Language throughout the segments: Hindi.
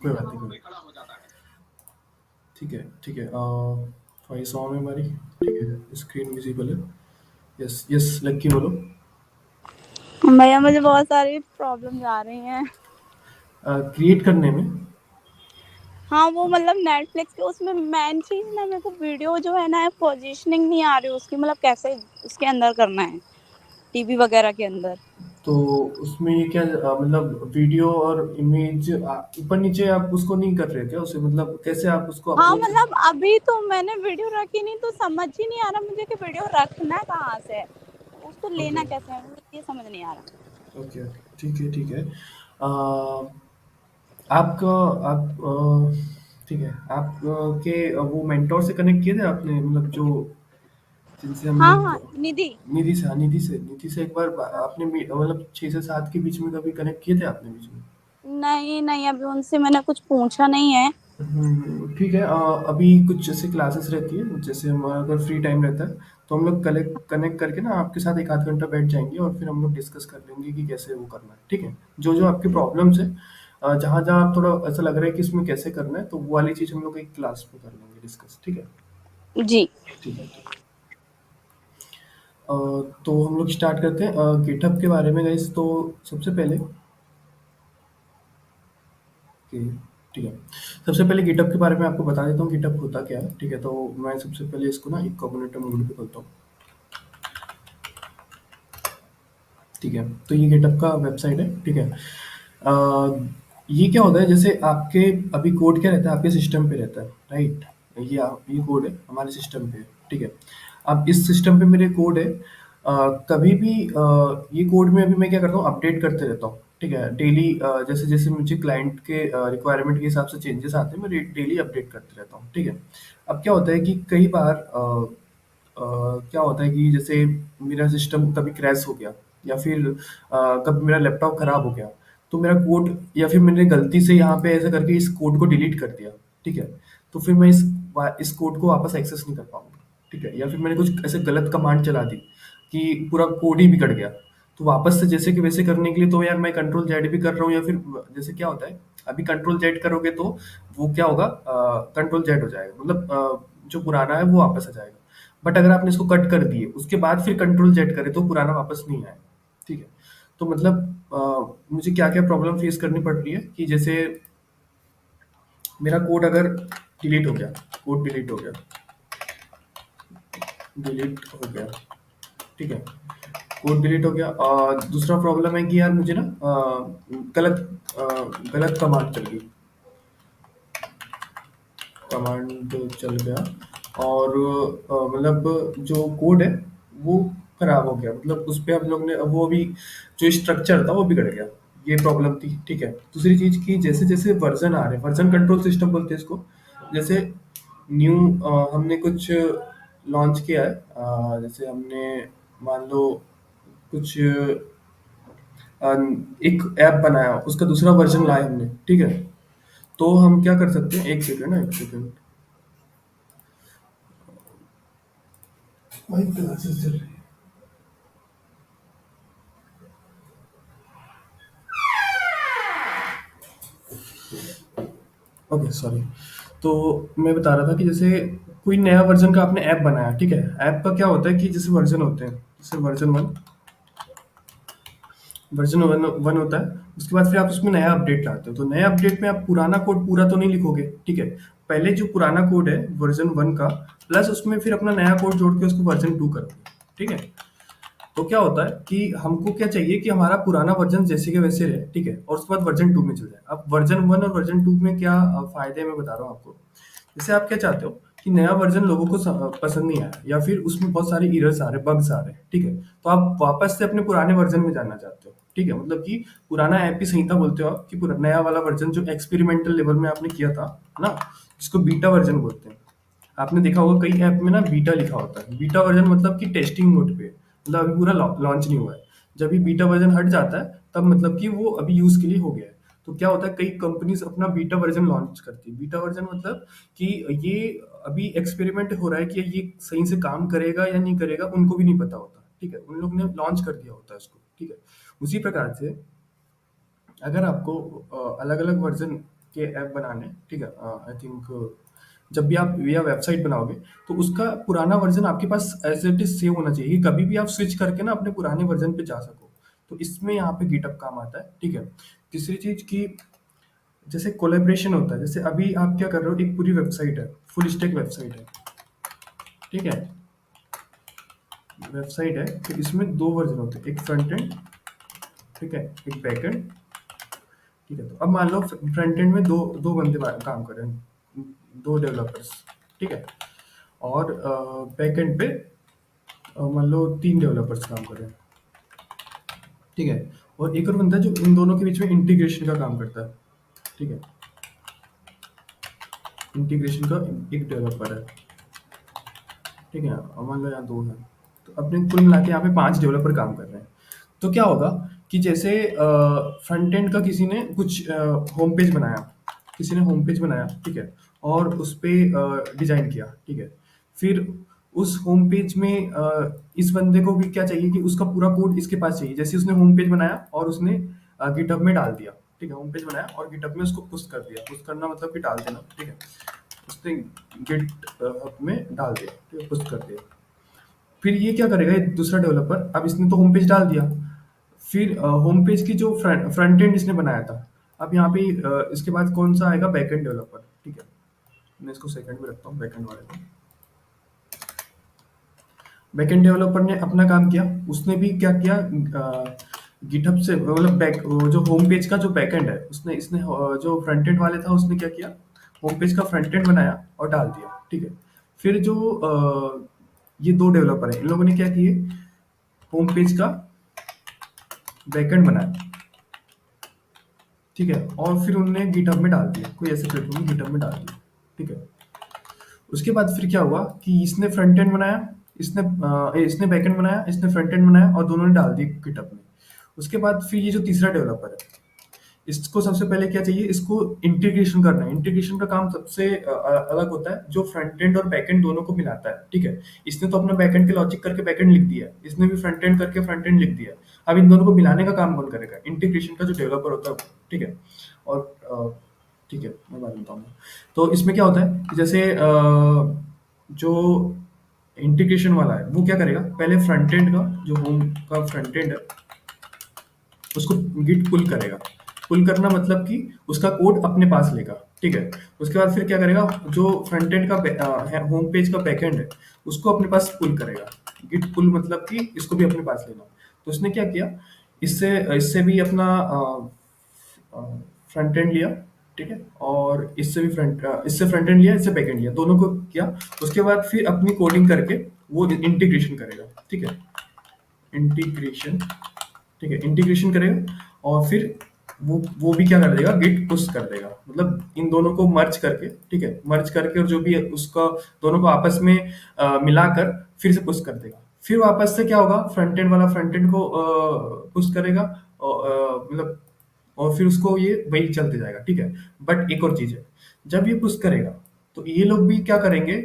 कोई बात नहीं, कोई ठीक है, ठीक है। वॉइस ऑन है हमारी, ठीक है, स्क्रीन विजिबल है। यस, यस, लक्की बोलो। भैया मुझे बहुत सारी प्रॉब्लम्स आ रही हैं। क्रिएट करने में। हाँ, वो मतलब नेटफ्लिक्स के उसमें मेन चीज़ ना मेरे को वीडियो जो है ना पोजीशनिंग नहीं आ रही उसकी, मतलब कैसे उसके अंदर करना है, टीवी वगैरह के अंदर। तो उसमें ये क्या मतलब वीडियो और इमेज ऊपर नीचे आप उसको नहीं कर रहे क्या उसे, मतलब कैसे आप उसको हाँ, अपलोड। मतलब अभी तो मैंने वीडियो रखी नहीं तो समझ ही नहीं आ रहा मुझे कि वीडियो रखना कहाँ से है, उसको ओके, लेना कैसे है, मुझे ये समझ नहीं आ रहा। ओके, ओके, ठीक है, ठीक है। आपका आप ठीक है, आप के वो मेंटोर से कनेक्ट किए थे आपने, मतलब जो जिनसे हम हाँ लोग। हाँ, निधि। निधि से, हाँ, निधि से एक बार हाँ। आपने मतलब 6 से 7 के बीच में कभी कनेक्ट किए थे आपने बीच में। नहीं नहीं, अभी उनसे मैंने कुछ पूछा नहीं है। ठीक है। अभी कुछ जैसे क्लासेस रहती है, जैसे हमारा अगर फ्री टाइम रहता है तो हम लोग कलेक्ट कनेक्ट करके ना आपके साथ एक आध घंटा बैठ जाएंगे और फिर हम लोग डिस्कस कर लेंगे कि कैसे वो करना है, ठीक है। जो जो आपकी प्रॉब्लम्स है, जहाँ जहाँ आप थोड़ा ऐसा लग रहा है कि इसमें कैसे करना है, तो वो वाली चीज़ हम लोग एक क्लास में कर लेंगे डिस्कस, ठीक है। जी। ठीक है, ठीक है। तो हम लोग स्टार्ट करते हैं गिटहब के बारे में गाइस। तो सबसे पहले कि ठीक है, सबसे पहले गिटहब के बारे में आपको बता देता हूँ गिटहब होता क्या है, ठीक है। तो मैं सबसे पहले इसको ना एक कम्युनिटी मोड पे खोलता हूँ, ठीक है। तो ये गिटहब का वेबसाइट है, ठीक है। ये क्या होता है, जैसे आपके अभी कोड क्या रहता है, आपके सिस्टम पे रहता है, राइट। ये कोड है हमारे सिस्टम पे, ठीक है। अब इस सिस्टम पे मेरे कोड है, कभी भी ये कोड में अभी मैं क्या करता हूँ, अपडेट करते रहता हूँ, ठीक है। डेली जैसे जैसे मुझे क्लाइंट के रिक्वायरमेंट के हिसाब से चेंजेस आते हैं, मैं डेली अपडेट करते रहता हूँ, ठीक है। अब क्या होता है कि कई बार क्या होता है कि जैसे मेरा सिस्टम कभी क्रैश हो गया, या फिर कभी मेरा लैपटॉप खराब हो गया, तो मेरा कोड, या फिर मैंने गलती से यहाँ पे ऐसा करके इस कोड को डिलीट कर दिया, ठीक है। तो फिर मैं इस कोड को वापस एक्सेस नहीं कर पाऊंगा, ठीक है। या फिर मैंने कुछ ऐसे गलत कमांड चला दी कि पूरा कोड ही बिगड़ गया, तो वापस से जैसे कि वैसे करने के लिए तो यार मैं कंट्रोल जेड भी कर रहा हूँ, या फिर जैसे क्या होता है, अभी कंट्रोल जेड करोगे तो वो क्या होगा, कंट्रोल जेड हो जाएगा, मतलब जो पुराना है वो वापस आ जाएगा। बट अगर आपने इसको कट कर दिए उसके बाद फिर कंट्रोल जेड करे तो पुराना वापस नहीं आएगा, ठीक है। तो मतलब मुझे क्या क्या प्रॉब्लम फेस करनी पड़ रही है कि जैसे मेरा कोड अगर डिलीट हो गया, कोड डिलीट हो गया, डिलीट हो गया, ठीक है। कोड डिलीट हो गया, और दूसरा प्रॉब्लम है कि यार मुझे ना गलत गलत कमांड चल गई, कमांड चल गया, और मतलब जो कोड है वो खराब हो गया, मतलब उस पे हम लोग ने वो अभी जो स्ट्रक्चर था वो बिगड़ गया, ये प्रॉब्लम थी, ठीक है। दूसरी चीज की जैसे जैसे वर्जन आ रहे हैं, वर्जन कंट्रोल सिस्टम बोलते हैं इसको। जैसे न्यू हमने कुछ लॉन्च किया है, जैसे हमने मान लो कुछ एक ऐप बनाया, उसका दूसरा वर्जन लाए हमने, ठीक है। तो हम क्या कर सकते हैं, एक सेकंड ना, एक सेकंड। भाई क्लासेस चल रही है। Okay, sorry. तो मैं बता रहा था कि जैसे कोई नया वर्जन का आपने ऐप बनाया, ठीक है। ऐप का क्या होता है कि जैसे वर्जन होते हैं, जैसे वर्जन वन होता है। उसके बाद फिर आप उसमें नया अपडेट लाते हो, तो नया अपडेट में आप पुराना कोड पूरा तो नहीं लिखोगे, ठीक है। पहले जो पुराना कोड है वर्जन 1 का, प्लस उसमें फिर अपना नया कोड जोड़ के उसको वर्जन 2 करोगे, ठीक है। तो क्या होता है कि हमको क्या चाहिए कि हमारा पुराना वर्जन जैसे के वैसे रहे, ठीक है, और उसके बाद वर्जन 2 में चल जाए। अब वर्जन 1 और वर्जन 2 में क्या फायदे हैं, मैं बता रहा हूँ आपको। जैसे आप क्या चाहते हो कि नया वर्जन लोगों को पसंद नहीं आया, या फिर उसमें बहुत सारे एरर्स आ रहे, बग्स आ रहे हैं, ठीक है। तो आप वापस से अपने पुराने वर्जन में जाना चाहते हो, ठीक है। मतलब कि पुराना ऐप ही सही था बोलते हो आप, कि नया वाला वर्जन जो एक्सपेरिमेंटल लेवल में आपने किया था ना, जिसको बीटा वर्जन बोलते हैं। आपने देखा होगा कई ऐप में ना बीटा लिखा होता है, बीटा वर्जन मतलब कि टेस्टिंग मोड पे है, मतलब अभी पूरा लॉन्च नहीं हुआ है। जब ये बीटा वर्जन हट जाता है तब मतलब कि वो अभी यूज के लिए हो गया है। तो क्या होता है, कई कंपनीज अपना बीटा वर्जन लॉन्च करती है। बीटा वर्जन मतलब कि ये अभी एक्सपेरिमेंट हो रहा है कि ये सही से काम करेगा या नहीं करेगा, उनको भी नहीं पता होता, ठीक है। उन लोग ने लॉन्च कर दिया होता है इसको, ठीक है। उसी प्रकार से अगर आपको अलग अलग वर्जन के ऐप बनाने हैं, ठीक है? आई थिंक जब भी आप या वेबसाइट बनाओगे, तो उसका पुराना वर्ज़न आपके पास एज़ इट इज़ सेव होना चाहिए, कि कभी भी आप स्विच करके ना अपने पुराने वर्ज़न पे जा सको। तो इसमें यहाँ पे गिटहब काम आता है, ठीक है? तीसरी चीज़ कि जैसे कोलैबोरेशन होता है, जैसे अभी आप क्या कर रहे हो, एक पूरी वेबसाइट है, फुल स्टैक वेबसाइट है, ठीक है? वेबसाइट है, तो इसमें 2 वर्ज़न होते हैं, एक फ्रंट एंड, ठीक है? एक बैक एंड, ठीक है? तो अब मान लो फ्रंट एंड में 2 बंदे काम कर रहे हैं, 2 डेवलपर्स, ठीक है? और बैक एंड पे मान लो 3 डेवलपर्स काम कर रहे हैं, ठीक है? और एक और बंदा है जो इन दोनों के बीच में इंटीग्रेशन का काम करता है, ठीक है? इंटीग्रेशन का एक डेवलपर है, ठीक है? और मान लो यहाँ 2 हैं, तो अपने कुल मिला के यहाँ पे 5 डेवलपर काम कर रहे हैं। तो क्या होगा कि जैसे फ्रंट एंड का किसी ने कुछ होम पेज बनाया, किसी ने होम पेज बनाया, ठीक है? और उस पे डिज़ाइन किया, ठीक है? फिर उस होम पेज में इस बंदे को भी क्या चाहिए कि उसका पूरा कोड इसके पास चाहिए। जैसे उसने होम पेज बनाया और उसने गिटहब में डाल दिया, ठीक है? होम पेज बनाया और गिटहब में उसको पुश कर दिया। पुश करना मतलब कि डाल देना, ठीक है? उसने गिटहब में डाल दिया, ठीक है? पुश कर दिया। फिर ये क्या करेगा, ये दूसरा डेवलपर, अब इसने तो होम पेज डाल दिया, फिर होम पेज की जो फ्रंट एंड इसने बनाया था, अब यहाँ पे इसके बाद कौन सा आएगा, बैकएंड डेवलपर, ठीक है? मैं इसको सेकंड में रखता हूँ, बैकएंड वाले को। बैकएंड डेवलपर ने अपना काम किया, उसने भी क्या किया, गिटहब से मतलब जो होम पेज का जो बैकएंड है, उसने इसने जो फ्रंट एंड वाले था उसने क्या किया, होम पेज का फ्रंट एंड बनाया और डाल दिया, ठीक है? फिर जो ये 2 डेवलपर हैं, इन लोगों ने क्या किए, होम पेज का बैकएंड बनाया, ठीक है? और फिर उन्होंने गिटहब में डाल दिया, कोई ऐसे प्लेटफ़ॉर्म में गिटहब में डाल दिया, ठीक है? उसके बाद फिर क्या हुआ कि इसने फ्रंट एंड बनाया, इसने बैक एंड बनाया, इसने फ्रंट एंड बनाया और दोनों ने डाल दी गिटहब में। उसके बाद फिर ये जो तीसरा डेवलपर है, इसको सबसे पहले क्या चाहिए, इसको इंटीग्रेशन करना है। इंटीग्रेशन का काम सबसे अलग होता है, जो फ्रंट एंड और बैक एंड दोनों को मिलाता है, ठीक है? इसने तो अपना बैक एंड के लॉजिक करके बैक एंड लिख दिया है, इसने भी फ्रंट एंड करके फ्रंट एंड लिख दिया है। अब इन दोनों को मिलाने का काम कौन करेगा, इंटीग्रेशन का जो डेवलपर होता है वो, ठीक है? और ठीक है, मैं बात बताऊंगा। तो इसमें क्या होता है कि जैसे जो इंटीग्रेशन वाला है वो क्या करेगा, पहले फ्रंट एंड का जो होम का फ्रंट एंड है उसको गिट पुल करेगा। पुल करना मतलब कि उसका कोड अपने पास लेगा, ठीक है? उसके बाद फिर क्या करेगा, जो फ्रंट एंड का होम पेज का बैकएंड है उसको अपने पास पुल करेगा। गिट पुल मतलब कि इसको भी अपने पास लेना। तो उसने क्या किया, इससे इससे भी अपना फ्रंट एंड लिया, ठीक है? और इससे फ्रंट एंड लिया, इससे बैक एंड लिया, दोनों को किया। उसके बाद फिर अपनी कोडिंग करके वो इंटीग्रेशन करेगा, ठीक है? इंटीग्रेशन, ठीक है? इंटीग्रेशन करेगा और फिर वो भी क्या कर देगा, गिट पुश कर देगा। मतलब इन दोनों को मर्ज करके, ठीक है? मर्ज करके और जो भी है उसका दोनों को आपस में मिलाकर फिर से पुश कर देगा। फिर वापस से क्या होगा, फ्रंट एंड वाला फ्रंट एंड को पुश करेगा और मतलब और फिर उसको ये वही चलते जाएगा, ठीक है? बट एक और चीज़ है, जब ये पुश करेगा तो ये लोग भी क्या करेंगे,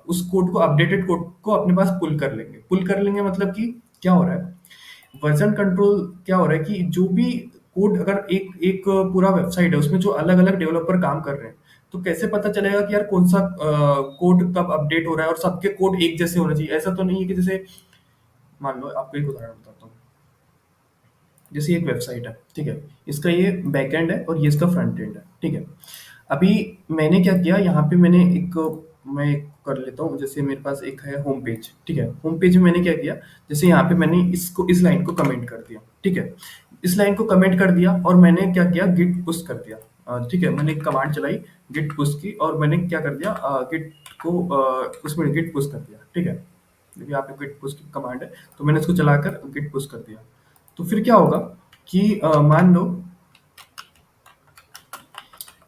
उस कोड को, अपडेटेड कोड को अपने पास पुल कर लेंगे। पुल कर लेंगे मतलब कि क्या हो रहा है, वर्जन कंट्रोल क्या हो रहा है कि जो भी कोड, अगर एक एक पूरा वेबसाइट है उसमें जो अलग-अलग डेवलपर काम कर रहे हैं, तो कैसे पता चलेगा कि यार कौन-सा कोड कब अपडेट हो रहा है और सबके कोड एक जैसे होने चाहिए? ऐसा तो नहीं है कि जैसे मान लो आपको एक उदाहरण बताता हूँ। जैसे एक वेबसाइट है, ठीक है? इसका ये बैकएंड है और ये इसका फ्रंट एंड है, ठीक है? अभी मैंने क्या किया, यहाँ पे मैं एक कर लेता हूँ, जैसे मेरे पास एक है होम पेज, ठीक है? होम पेज में मैंने क्या किया, जैसे यहाँ पे मैंने इस लाइन को कमेंट कर दिया, ठीक है? इस लाइन को कमेंट कर दिया और मैंने क्या किया, गिट पुश कर दिया। ठीक है? मैंने एक कमांड चलाई गिट पुश की और मैंने क्या कर दिया, गिट को उसमें गिट पुश कर दिया, ठीक है? देखिए यहाँ पे गिट पुश की कमांड है, तो मैंने इसको चलाकर गिट पुश कर दिया। तो फिर क्या होगा कि मान लो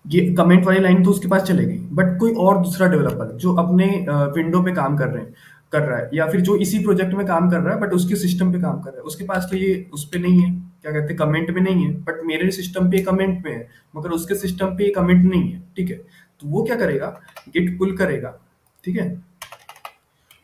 ये कमेंट वाली लाइन तो उसके पास चलेगी, बट कोई और दूसरा डेवलपर जो अपने विंडो पे काम कर रहा है या फिर जो इसी प्रोजेक्ट में काम कर रहा है बट उसके सिस्टम पे काम कर रहा है, उसके पास तो ये उस पे नहीं है, क्या कहते हैं, कमेंट में नहीं है, बट मेरे सिस्टम पे कमेंट में है, मगर उसके सिस्टम पे कमेंट नहीं है, ठीक है? तो वो क्या करेगा, गिट पुल करेगा, ठीक है?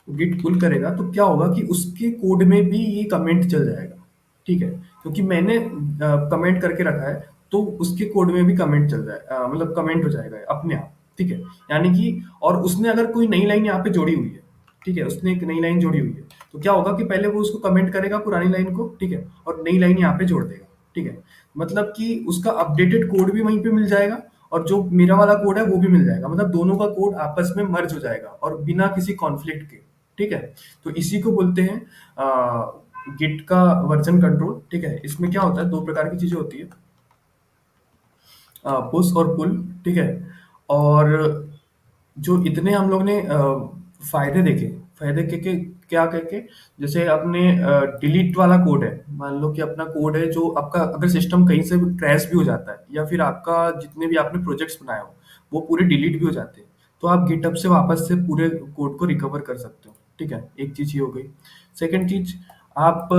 गिट पुल करेगा तो क्या होगा कि उसके कोड में भी ये कमेंट चल जाएगा, ठीक है? क्योंकि मैंने कमेंट करके रखा है, तो उसके कोड में भी कमेंट चल जाए, मतलब कमेंट हो जाएगा अपने आप, ठीक है। यानी कि और उसने अगर कोई नई लाइन यहाँ पे जोड़ी हुई है, ठीक है, उसने एक नई लाइन जोड़ी हुई है, तो क्या होगा कि पहले वो उसको कमेंट करेगा पुरानी लाइन को, ठीक है, और नई लाइन यहाँ पे जोड़ देगा, ठीक है। मतलब कि उसका अपडेटेड कोड भी वहीं पे मिल जाएगा और जो मेरा वाला कोड है वो भी मिल जाएगा, मतलब दोनों का कोड आपस में मर्ज हो जाएगा और बिना किसी कॉन्फ्लिक्ट के, ठीक है। तो इसी को बोलते हैं गिट का वर्जन कंट्रोल, ठीक है। इसमें क्या होता है, दो प्रकार की चीजें होती है, पुश और पुल, ठीक है। और जो इतने हम लोग ने फायदे देखे, फायदे के क्या करके, जैसे अपने डिलीट वाला कोड है, मान लो कि अपना कोड है जो आपका अगर सिस्टम कहीं से क्रैश भी हो जाता है या फिर आपका जितने भी आपने प्रोजेक्ट्स बनाए हो वो पूरे डिलीट भी हो जाते हैं, तो आप गिटहब से वापस से पूरे कोड को रिकवर कर सकते हो, ठीक है। एक चीज ये हो गई। सेकंड चीज, आप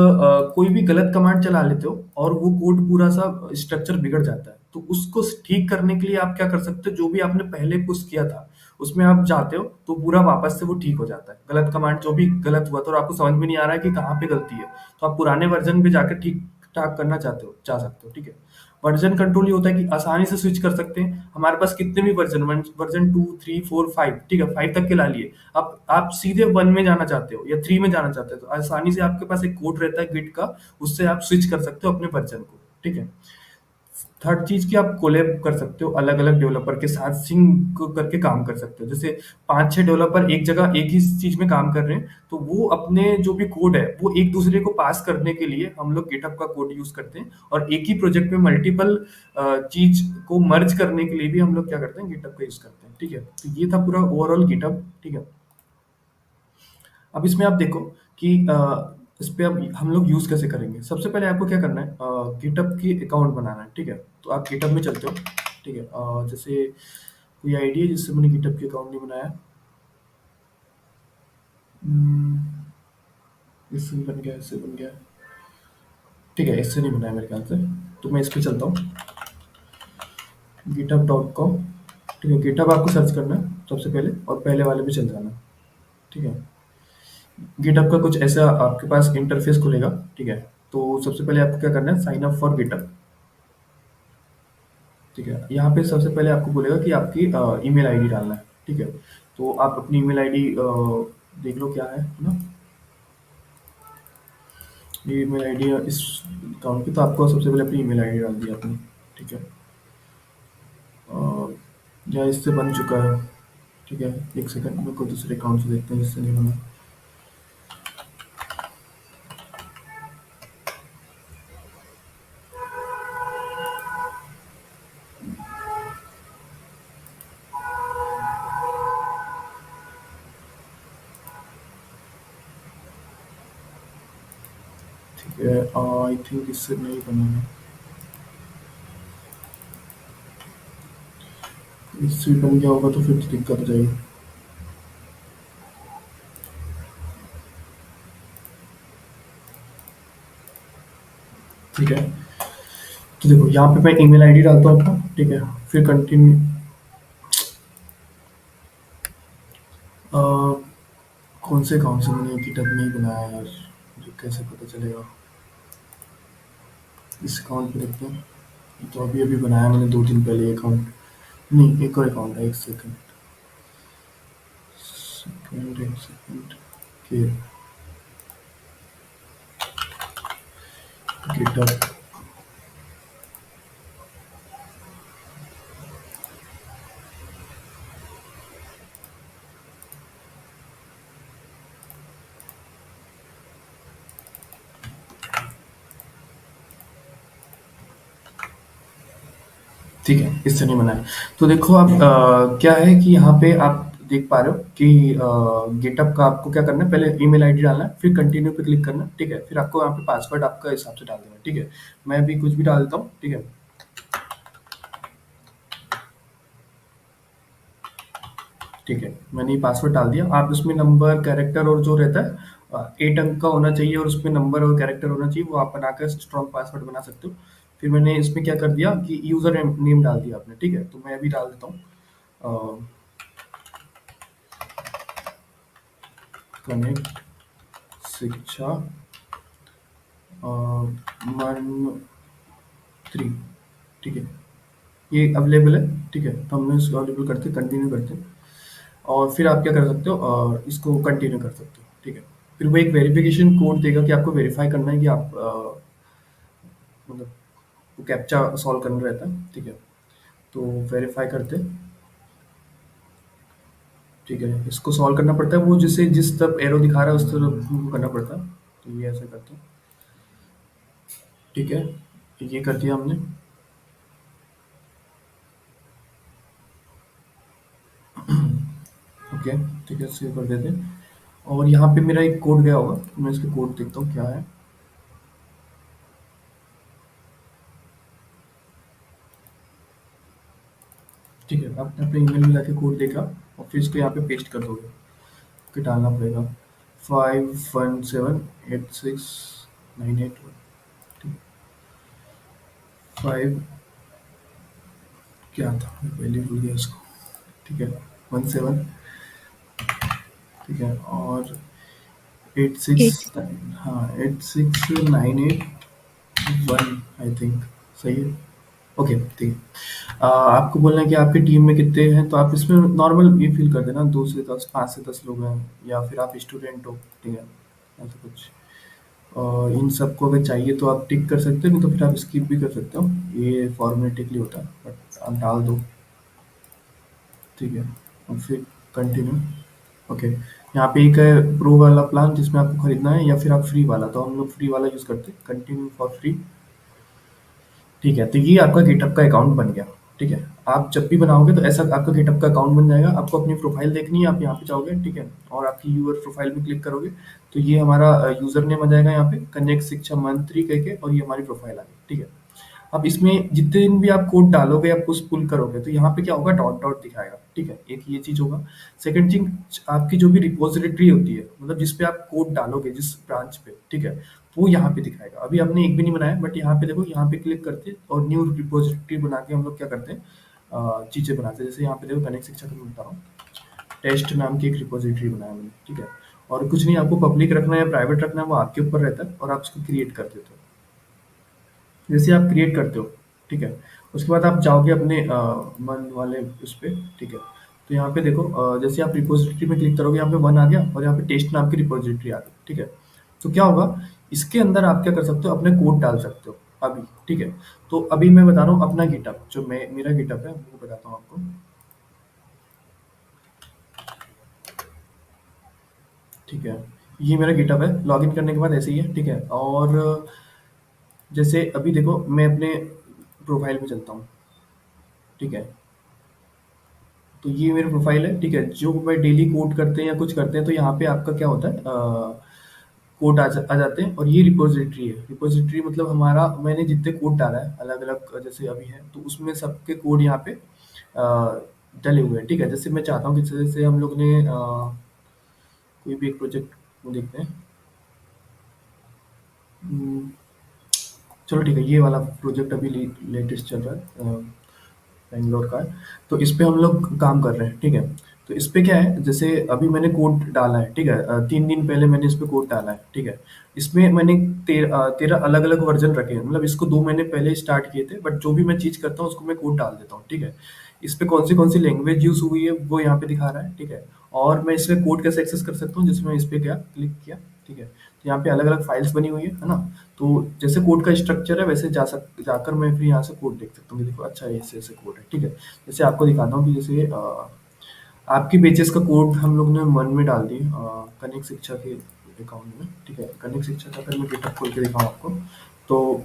कोई भी गलत कमांड चला लेते हो और वो कोड पूरा सा स्ट्रक्चर बिगड़ जाता है, तो उसको ठीक करने के लिए आप क्या कर सकते हो, जो भी आपने पहले पुश किया था उसमें आप जाते हो तो पूरा वापस से वो ठीक हो जाता है। गलत कमांड जो भी गलत हुआ था और आपको समझ में नहीं आ रहा है कि कहाँ पे गलती है, तो आप पुराने वर्जन पे जाकर ठीक ठाक करना जा सकते हो, ठीक है। वर्जन कंट्रोल ये होता है कि आसानी से स्विच कर सकते हैं, हमारे पास कितने भी वर्जन, वर्जन 2 3 4 5, ठीक है, 5 तक के ला लिए, अब आप सीधे 1 में जाना चाहते हो या 3 में जाना चाहते हो तो आसानी से आपके पास एक कोड रहता है गिट का, उससे आप स्विच कर सकते हो अपने वर्जन को, ठीक है। थर्ड चीज कि आप कोलैब कर सकते हो अलग अलग डेवलपर के साथ, सिंक करके काम कर सकते हो। जैसे 5 6 डेवलपर एक जगह एक ही चीज में काम कर रहे हैं, तो वो अपने जो भी कोड है वो एक दूसरे को पास करने के लिए हम लोग गिटहब का कोड यूज करते हैं, और एक ही प्रोजेक्ट में मल्टीपल चीज को मर्ज करने के लिए भी हम लोग क्या करते हैं, गिटहब का यूज करते हैं, ठीक है। तो ये था पूरा ओवरऑल गिटहब, ठीक है। अब इसमें आप देखो कि इस पे अब हम लोग यूज़ कैसे करेंगे। सबसे पहले आपको क्या करना है, गिटहब की अकाउंट बनाना है, ठीक है। तो आप गिटहब में चलते हो, ठीक है। जैसे कोई आईडी है जिससे मैंने गिटहब की अकाउंट नहीं बनाया, इससे बन गया, इससे बन गया, ठीक है, इससे नहीं बनाया मेरे ख्याल से। तो मैं इस पे चलता हूँ, github.com, ठीक है। गिटहब आपको सर्च करना है सबसे पहले और पहले वाले पे चल जाना, ठीक है। गिटहब का कुछ ऐसा आपके पास इंटरफेस खुलेगा, ठीक है। तो सबसे पहले आपको क्या करना है, साइन अप फॉर गिटहब, ठीक है। यहाँ पे सबसे पहले आपको बोलेगा कि आपकी ईमेल आईडी डालना है, ठीक है। तो आप अपनी ईमेल आईडी देख लो क्या है ना, ये ईमेल आईडी इस अकाउंट की, तो आपको सबसे पहले अपनी ईमेल आईडी डाल दी आपने, ठीक है। या इससे बन चुका है, ठीक है। एक सेकंड, मेरे को दूसरे अकाउंट से देखते हैं जिससे नहीं बना। ठीक है, आई थिंक इससे नहीं बना है, इससे बन गया होगा तो फिर तो दिक्कत हो जाएगी, ठीक है। तो देखो यहाँ पे मैं ईमेल आईडी डालता हूँ अपना, ठीक है। फिर कंटिन्यू, कौन से अकाउंट से मैंने गिटहब नहीं बनाया यार, मुझे कैसे पता चलेगा। इस अकाउंट पे देखते हैं, तो अभी अभी बनाया मैंने 2 दिन पहले अकाउंट, नहीं एक और अकाउंट है, एक सेकंड, सेकंड एक सेकंड के गिटहब, ठीक है, इससे नहीं बनाया। तो देखो आप क्या है कि यहाँ पे आप देख पा रहे हो कि गिटहब का आपको क्या करना है, पहले ईमेल आईडी डालना है, फिर कंटिन्यू पे क्लिक करना है, ठीक है। फिर आपको यहाँ पे पासवर्ड आपका हिसाब से डाल देना है, ठीक है। मैं भी कुछ भी डाल देता हूँ, ठीक है, ठीक है। मैंने ये पासवर्ड डाल दिया। आप उसमें नंबर, कैरेक्टर और जो रहता है 8 अंक का होना चाहिए और उसमें नंबर और कैरेक्टर होना चाहिए, वो आप बनाकर स्ट्रॉन्ग पासवर्ड बना सकते हो। फिर मैंने इसमें क्या कर दिया कि यूज़र नेम डाल दिया आपने, ठीक है। तो मैं अभी डाल देता हूँ कनेक्ट शिक्षा मंत्री, ठीक है? ये अवेलेबल है, ठीक है? तो हमने इसको अवेलेबल करते कंटिन्यू करते हैं और फिर आप क्या कर सकते हो इसको कंटिन्यू कर सकते हो, ठीक है? फिर वो एक वेरिफिकेशन कोड देगा कि आपको वेरीफाई करना है कि आप मतलब वो कैप्चा सॉल्व करना रहता है, ठीक है? तो वेरीफाई करते हैं, ठीक है? इसको सॉल्व करना पड़ता है, वो जिसे जिस तरफ एरो दिखा रहा है उस तरफ वो करना पड़ता है। तो ये ऐसे करते हैं, ठीक है? ये कर दिया हमने। ओके, ठीक है, सेव कर देते हैं और यहाँ पे मेरा एक कोड गया होगा, तो मैं इसका कोड देखता हूँ क्या है। ठीक है, आपने अपने ईमेल में जाके कोड देखा और फिर इसको यहाँ पे पेस्ट कर दोगे, फिर डालना पड़ेगा 51786981, ठीक है? 5 क्या था, मैं पहले भूल गया इसको, ठीक है? 17, ठीक है? और 86, एट। हाँ 86981 आई थिंक, सही है। ओके, ठीक है। आपको बोलना है कि आपकी टीम में कितने हैं, तो आप इसमें नॉर्मल ये फिल कर देना 2 से 10, 5 से 10 लोग हैं या फिर आप स्टूडेंट हो, ठीक है? ऐसा कुछ। इन सबको अगर चाहिए तो आप टिक कर सकते हो, नहीं तो फिर आप स्किप भी कर सकते हो। ये फॉर्मेलिटी के लिए होता है, बट आप डाल दो, ठीक है? और फिर कंटिन्यू। ओके, यहाँ पे एक है प्रो वाला प्लान जिसमें आपको खरीदना है या फिर आप फ्री वाला, तो हम लोग फ्री वाला यूज़ करते हैं, कंटिन्यू फॉर फ्री। ठीक है, तो ये आपका गिटहब का अकाउंट बन गया, ठीक है? आप जब भी बनाओगे तो ऐसा आपका गिटहब का अकाउंट बन जाएगा। आपको अपनी प्रोफाइल देखनी है, आप यहाँ पे जाओगे, ठीक है? और आपकी यूअर प्रोफाइल पे क्लिक करोगे, तो ये हमारा यूज़र नेम आ जाएगा यहाँ पे, कनेक्ट शिक्षा मंत्री कह के, और ये हमारी प्रोफाइल आ गई, ठीक है? अब इसमें जितने दिन भी आप कोड डालोगे, आप पुश पुल करोगे, तो यहाँ पे क्या होगा, डॉट डॉट दिखाएगा, ठीक है? एक ये चीज़ होगा। सेकंड थिंग, आपकी जो भी रिपॉजिटरी होती है, मतलब जिस पे आप कोड डालोगे, जिस ब्रांच पे, ठीक है? वो यहाँ पे दिखाएगा। अभी आपने एक भी नहीं बनाया, बट यहाँ पे देखो, यहाँ पे क्लिक करते और न्यू रिपॉजिटरी बना के हम लोग क्या करते हैं, चीज़ें बनाते हैं। जैसे यहाँ पे देखो, कनेक्ट शिक्षा का मैं बता रहा हूँ, टेस्ट नाम की एक रिपॉजिटरी बनाया मैंने, ठीक है? और कुछ नहीं, आपको पब्लिक रखना है या प्राइवेट रखना है, वो आपके ऊपर रहता है, और आप उसको क्रिएट कर देते हो। जैसे आप क्रिएट करते हो, ठीक है? उसके बाद आप जाओगे अपने मन वाले उस पे, ठीक है? तो यहाँ पे देखो, जैसे आप रिपॉजिटरी में क्लिक करोगे, यहाँ पे 1 आ गया और यहाँ पे टेस्ट नाम की रिपॉजिटरी आ गई, ठीक है? तो क्या होगा, इसके अंदर आप क्या कर सकते हो, अपने कोड डाल सकते हो अभी, ठीक है? तो अभी मैं बता रहा हूँ अपना गिटहब, जो मेरा गिटहब है वो बताता हूँ आपको, ठीक है? ये मेरा गिटहब है, लॉगिन करने के बाद ऐसे ही है, ठीक है? और जैसे अभी देखो, मैं अपने प्रोफाइल पे चलता हूँ, ठीक है? तो ये मेरी प्रोफाइल है, ठीक है? जो मैं डेली कोड करते हैं या कुछ करते हैं, तो यहाँ पे आपका क्या होता है, कोड आ जाते हैं, और ये रिपॉजिटरी है। रिपॉजिटरी मतलब हमारा, मैंने जितने कोड डाला है अलग अलग, जैसे अभी है, तो उसमें सबके कोड यहाँ पे डले हुए हैं, ठीक है? जैसे मैं चाहता हूँ कि जैसे हम लोग ने कोई भी एक प्रोजेक्ट को देखते हैं। हम्म, चलो ठीक है, ये वाला प्रोजेक्ट अभी लेटेस्ट चल रहा है, बैंगलोर का है, तो इस पे हम लोग काम कर रहे हैं, ठीक है? तो इस पे क्या है, जैसे अभी मैंने कोड डाला है, ठीक है? 3 दिन पहले मैंने इस पे कोड डाला है, ठीक है? इसमें मैंने 13 अलग-अलग वर्ज़न रखे हैं, मतलब इसको 2 महीने पहले स्टार्ट किए थे, बट जो भी मैं चीज़ करता हूँ उसको मैं कोड डाल देता हूँ, ठीक है? इस पे कौन-सी लैंग्वेज यूज़ हुई है वो यहाँ पे दिखा रहा है, ठीक है? और मैं इसमें कोड कैसे एक्सेस कर सकता हूँ, जैसे मैं इस पे गया, क्लिक किया, ठीक है? तो यहाँ पे अलग-अलग फाइल्स बनी हुई है ना? तो जैसे कोड का स्ट्रक्चर है, वैसे जाकर मैं फिर यहाँ से कोड देख सकता हूँ कि देखो, अच्छा ऐसे-ऐसे कोड है, ठीक है? जैसे आपको दिखाता हूँ कि जैसे आपकी बेचेस का कोड हम लोग ने मन में डाल दिए, कनेक्ट शिक्षा के अकाउंट में, ठीक है? कनेक्ट शिक्षा का अगर मैं गिटहब खोल के दिखाऊँ आपको, तो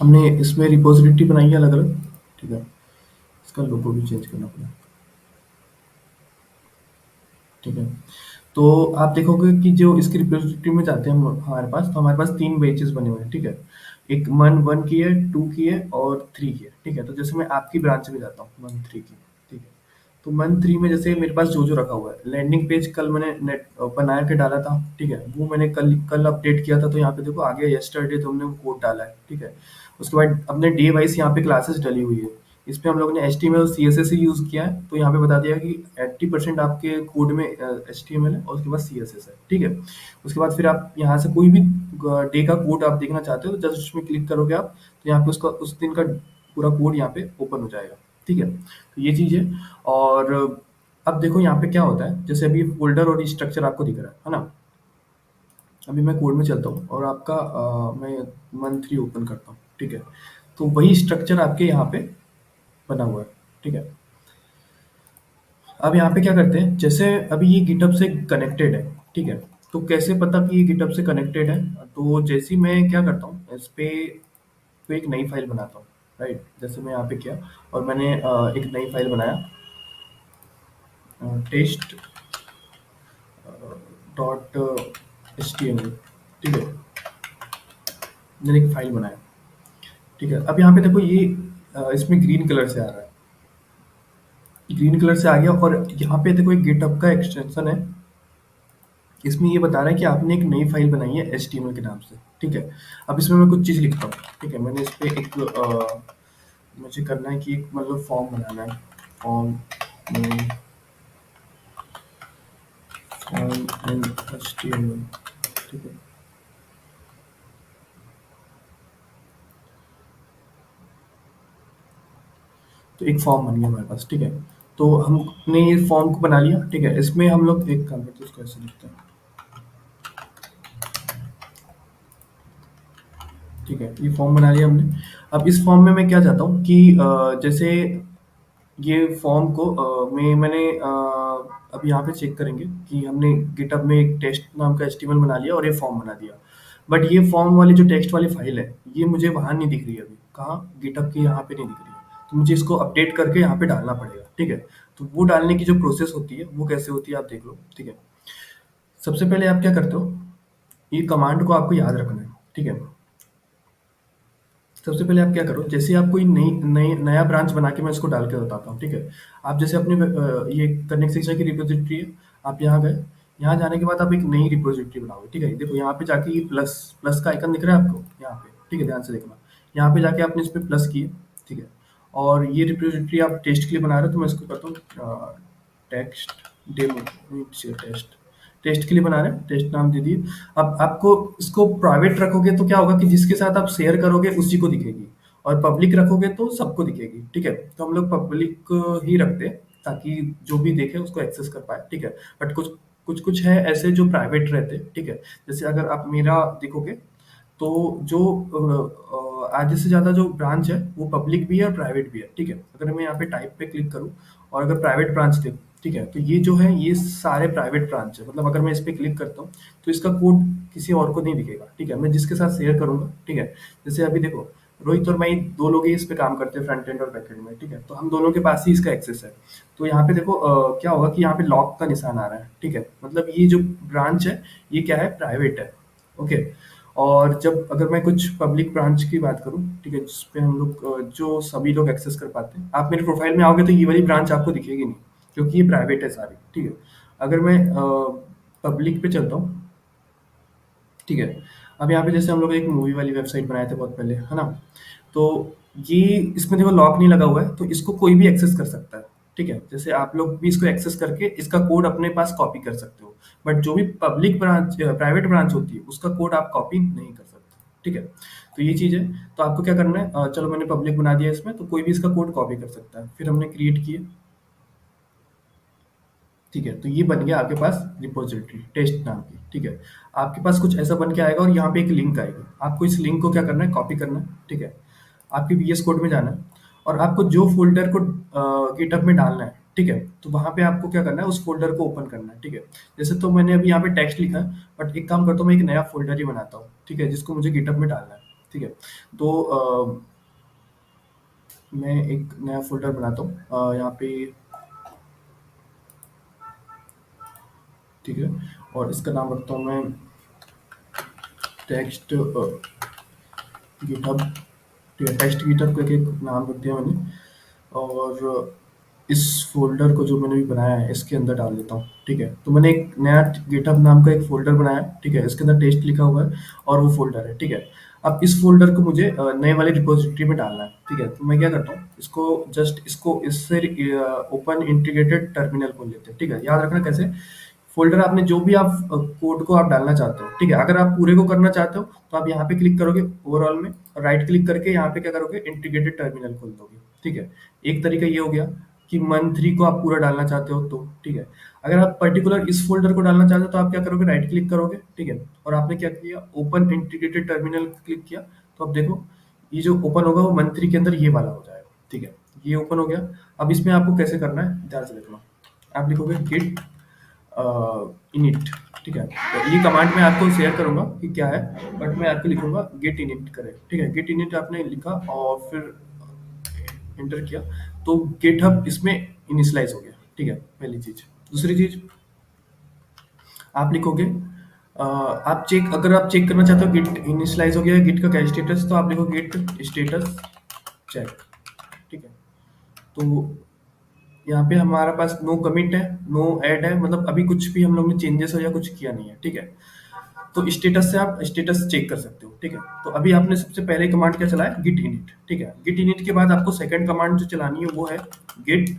हमने इसमें रिपॉजिटरी बनाई है अलग-अलग, ठीक है? इसका लोगो भी चेंज करना पड़ेगा, ठीक है? तो आप देखोगे कि जो इसकी रिपॉजिटरी में जाते हैं हम हमारे पास, तो हमारे पास 3 बैचेस बने हुए हैं, ठीक है? एक मन 1 की है, 2 की है और 3 की है, ठीक है? तो जैसे मैं आपकी ब्रांच में जाता हूँ, मन 3 की, ठीक है? तो मन 3 में जैसे मेरे पास जो-जो रखा हुआ है, लैंडिंग पेज कल मैंने बना के डाला था, ठीक है? वो मैंने कल कल अपडेट किया था, तो यहाँ पे देखो आ गया, यस्टरडे तो हमने वो कोड डाला है, ठीक है? उसके बाद अपने डे वाइज़ यहाँ पे क्लासेस डली हुई है। इस पे हम लोगों ने एचटीएमएल और सीएसएस ही यूज़ किया है, तो यहाँ पे बता दिया कि 80% आपके कोड में एचटीएमएल है और उसके बाद सीएसएस है, ठीक है। उसके बाद फिर आप यहाँ से कोई भी डे का कोड आप देखना चाहते हो तो जस्ट उसमें क्लिक करोगे आप, तो यहाँ पे उसका उस दिन का पूरा कोड यहाँ पे ओपन हो जाएगा, ठीक है। तो ये चीज़ है। और अब देखो यहाँ पे क्या होता है, जैसे अभी फ़ोल्डर और स्ट्रक्चर आपको दिख रहा है ना? अभी मैं कोड में चलता हूँ और आपका मैं मंथ 3 ओपन करता हूँ, ठीक है। तो वही स्ट्रक्चर आपके यहाँ पे बना हुआ है, ठीक है। अब यहाँ पे क्या करते हैं, जैसे अभी ये गिटहब से कनेक्टेड है, ठीक है। तो कैसे पता कि ये गिटहब से कनेक्टेड है? तो जैसे ही मैं क्या करता हूँ, इस पे कोई एक नई फाइल बनाता हूँ, राइट? जैसे मैं यहाँ पे किया और मैंने एक नई फाइल बनाया, टेस्ट डॉट एचटीएमएल, ठीक है। मैंने एक फाइल बनाया, ठीक है। अब यहाँ पे देखो ये इसमें ग्रीन कलर से आ रहा है, ग्रीन कलर से आ गया। और यहाँ पे देखो एक गिटहब का एक्सटेंशन है, इसमें ये बता रहा है कि आपने एक नई फाइल बनाई है एचटीएमएल के नाम से, ठीक है। अब इसमें मैं कुछ चीज़ लिखता हूँ, ठीक है। मैंने इस पे एक मुझे करना है कि एक मतलब फॉर्म बनाना है, फॉर्म इन एचटीएमएल, ठीक है। तो एक फॉर्म बन गया हमारे पास, ठीक है। तो हमने ये फॉर्म को बना लिया, ठीक है। इसमें हम लोग एक काम करते हैं, इसको ऐसे लिखते हैं, ठीक है। ये फॉर्म बना लिया हमने। अब इस फॉर्म में मैं क्या चाहता हूँ कि जैसे ये फॉर्म को मैंने अब यहाँ पे चेक करेंगे कि हमने गिटहब में एक टेस्ट नाम का एचटीएमएल बना लिया और ये फॉर्म बना दिया। बट ये फॉर्म वाली जो टेक्स्ट वाली फाइल है, ये मुझे वहाँ नहीं दिख रही है अभी। कहाँ? गिटहब के यहाँ पे नहीं दिख रही है। तो मुझे इसको अपडेट करके यहाँ पे डालना पड़ेगा, ठीक है। तो वो डालने की जो प्रोसेस होती है, वो कैसे होती है आप देख लो, ठीक है। सबसे पहले आप क्या करते हो, ये कमांड को आपको याद रखना है, ठीक है। सबसे पहले आप क्या करो, जैसे आप कोई नया ब्रांच बना के मैं इसको डाल के बताता हूँ, ठीक है। आप जैसे अपने ये कनेक्ट शिक्षा की रिपोजिटरी है, आप यहाँ गए, यहाँ जाने के बाद आप एक नई रिपोजिटरी बनाओगे, ठीक है। देखो यहाँ पे जाके ये प्लस प्लस का आइकन दिख रहा है आपको यहाँ पे, ठीक है, ध्यान से देखना। यहाँ पे जाके आपने इस पे प्लस किए, ठीक है। और ये रिपोजिटरी आप टेस्ट के लिए बना रहे हो, तो मैं इसको करता हूँ टेक्स्ट डेमो, टेस्ट टेस्ट के लिए बना रहे हैं, टेस्ट नाम दे दिए। अब आपको इसको प्राइवेट रखोगे तो क्या होगा कि जिसके साथ आप शेयर करोगे उसी को दिखेगी, और पब्लिक रखोगे तो सबको दिखेगी, ठीक है। तो हम लोग पब्लिक ही रखते हैं ताकि जो भी देखे उसको एक्सेस कर पाए, ठीक है। बट कुछ कुछ कुछ है ऐसे जो प्राइवेट रहते हैं, ठीक है। जैसे अगर आप मेरा देखोगे तो जो आधे से ज़्यादा जो ब्रांच है वो पब्लिक भी है और प्राइवेट भी है, ठीक है। अगर मैं यहाँ पे टाइप पे क्लिक करूँ और अगर प्राइवेट ब्रांच देखूँ, ठीक है, तो ये जो है ये सारे प्राइवेट ब्रांच है। मतलब अगर मैं इस पे क्लिक करता हूँ तो इसका कोड किसी और को नहीं दिखेगा, ठीक है। मैं जिसके साथ शेयर करूँगा, ठीक है। जैसे अभी देखो रोहित और मैं ही 2 लोग ही इस पे काम करते हैं फ्रंट एंड और बैक एंड में, ठीक है। तो हम दोनों के पास ही इसका एक्सेस है। तो यहाँ पे देखो क्या होगा कि यहाँ पे लॉक का निशान आ रहा है, ठीक है। मतलब ये जो ब्रांच है ये क्या है, प्राइवेट है, ओके। और जब अगर मैं कुछ पब्लिक ब्रांच की बात करूँ, ठीक है, जिसपे हम लोग जो सभी लोग एक्सेस कर पाते हैं, आप मेरे प्रोफाइल में आओगे तो ये वाली ब्रांच आपको दिखेगी नहीं, क्योंकि ये प्राइवेट है सारी, ठीक है। अगर मैं पब्लिक पे चलता हूँ, ठीक है। अब यहाँ पे जैसे हम लोग एक मूवी वाली वेबसाइट बनाए थे बहुत पहले, है ना? तो ये इसमें देखो लॉक नहीं लगा हुआ है, तो इसको कोई भी एक्सेस कर सकता है, ठीक है। जैसे आप लोग भी इसको एक्सेस करके इसका कोड अपने पास कॉपी कर सकते हो। बट जो भी पब्लिक ब्रांच प्राइवेट ब्रांच होती है उसका कोड आप कॉपी नहीं कर सकते, ठीक है। तो ये चीज़ है। तो आपको क्या करना है, चलो मैंने पब्लिक बना दिया इसमें, तो कोई भी इसका कोड कॉपी कर सकता है। फिर हमने क्रिएट किए, ठीक है। तो ये बन गया आपके पास रिपोजिटरी टेस्ट नाम की, ठीक है। आपके पास कुछ ऐसा बन के आएगा और यहाँ पे एक लिंक आएगी। आपको इस लिंक को क्या करना है, कॉपी करना है, ठीक है। आपके वीएस कोड में जाना है और आपको जो फ़ोल्डर को गिटहब में डालना है, ठीक है। तो वहाँ पे आपको क्या करना है, उस फ़ोल्डर को ओपन करना है, ठीक है। जैसे तो मैंने अभी यहाँ पे टेक्स्ट लिखा है, बट एक काम करता हूँ मैं एक नया फ़ोल्डर ही बनाता हूँ, ठीक है, जिसको मुझे गिटहब में डालना है, ठीक है। तो मैं एक नया फ़ोल्डर बनाता हूँ यहाँ पे, ठीक है। और इसका नाम रखता हूँ मैं टेक्स्ट गिटहब, ठीक है। टेक्स्ट गिटहब करके एक नाम रख दिया मैंने। और इस फ़ोल्डर को जो मैंने अभी बनाया है इसके अंदर डाल देता हूँ, ठीक है। तो मैंने एक नया गिटहब नाम का एक फ़ोल्डर बनाया है, ठीक है। इसके अंदर टेस्ट लिखा हुआ है और वो फ़ोल्डर है, ठीक है। अब इस फ़ोल्डर को मुझे नए वाले रिपॉज़िटरी में डालना है, ठीक है? तो मैं क्या करता हूँ, इसको इससे ओपन इंटीग्रेटेड टर्मिनल खोल लेते हैं, ठीक है? याद रखना कैसे, फ़ोल्डर आपने जो भी आप कोड को आप डालना चाहते हो, ठीक है? अगर आप पूरे को करना चाहते हो, तो आप यहाँ पे क्लिक करोगे ओवरऑल में, राइट क्लिक करके यहाँ पे क्या करोगे, इंटीग्रेटेड टर्मिनल खोल दोगे, ठीक है? एक तरीका ये हो गया कि मंथ 3 को आप पूरा डालना चाहते हो तो, ठीक है? अगर आप पर्टिकुलर इस फ़ोल्डर को डालना चाहते हो तो आप क्या करोगे, राइट क्लिक करोगे, ठीक है? और आपने क्या किया, ओपन इंटीग्रेटेड टर्मिनल क्लिक किया, तो अब देखो ये जो ओपन होगा वो मंथ 3 के अंदर ये वाला हो जाएगा, ठीक है? ये ओपन हो गया। अब इसमें आपको कैसे करना है, ध्यान से देखना। आप लिखोगे गिट इनिट, ठीक है? तो ये कमांड मैं आपको शेयर करूँगा कि क्या है, बट मैं आपको लिखूँगा गिट इनिट करें, ठीक है? गिट इनिट आपने लिखा और फिर एंटर किया, तो गिटहब इसमें इनिशियलाइज़ हो गया, ठीक है? पहली चीज़। दूसरी चीज़ आप लिखोगे अगर आप चेक करना चाहते हो गिट इनिशियलाइज़ हो गया है, गिट का क्या स्टेटस, तो आप लिखो गिट स्टेटस चेक, ठीक है? तो यहाँ पे हमारा पास नो कमिट है, नो ऐड है, मतलब अभी कुछ भी हम लोग ने चेंजेस या कुछ किया नहीं है, ठीक है? तो स्टेटस से आप स्टेटस चेक कर सकते हो, ठीक है? तो अभी आपने सबसे पहले कमांड क्या चलाया, गिट इनिट, ठीक है? गिट इनिट के बाद आपको सेकंड कमांड जो चलानी है वो है गिट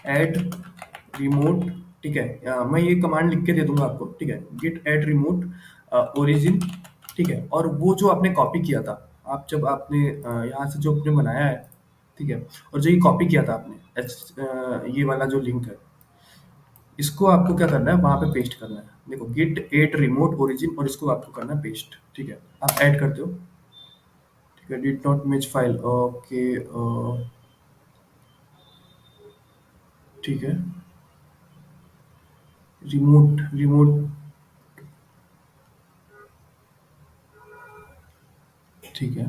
ऐड रिमोट, ठीक है? मैं ये कमांड लिख के दे दूंगा आपको, ठीक है? गिट ऐड रिमोट ओरिजिन, ठीक है? और वो जो आपने कॉपी किया था, आप जब आपने यहाँ से जो आपने बनाया है, ठीक है? और जो ये कॉपी किया था आपने ये वाला जो लिंक है, इसको आपको क्या करना है, वहाँ पे पेस्ट करना है। देखो गिट ऐड रिमोट ओरिजिन, और इसको आपको करना है पेस्ट, ठीक है? आप ऐड करते हो, ठीक है? Did not match file, okay, ठीक है? रिमोट रिमोट, ठीक है?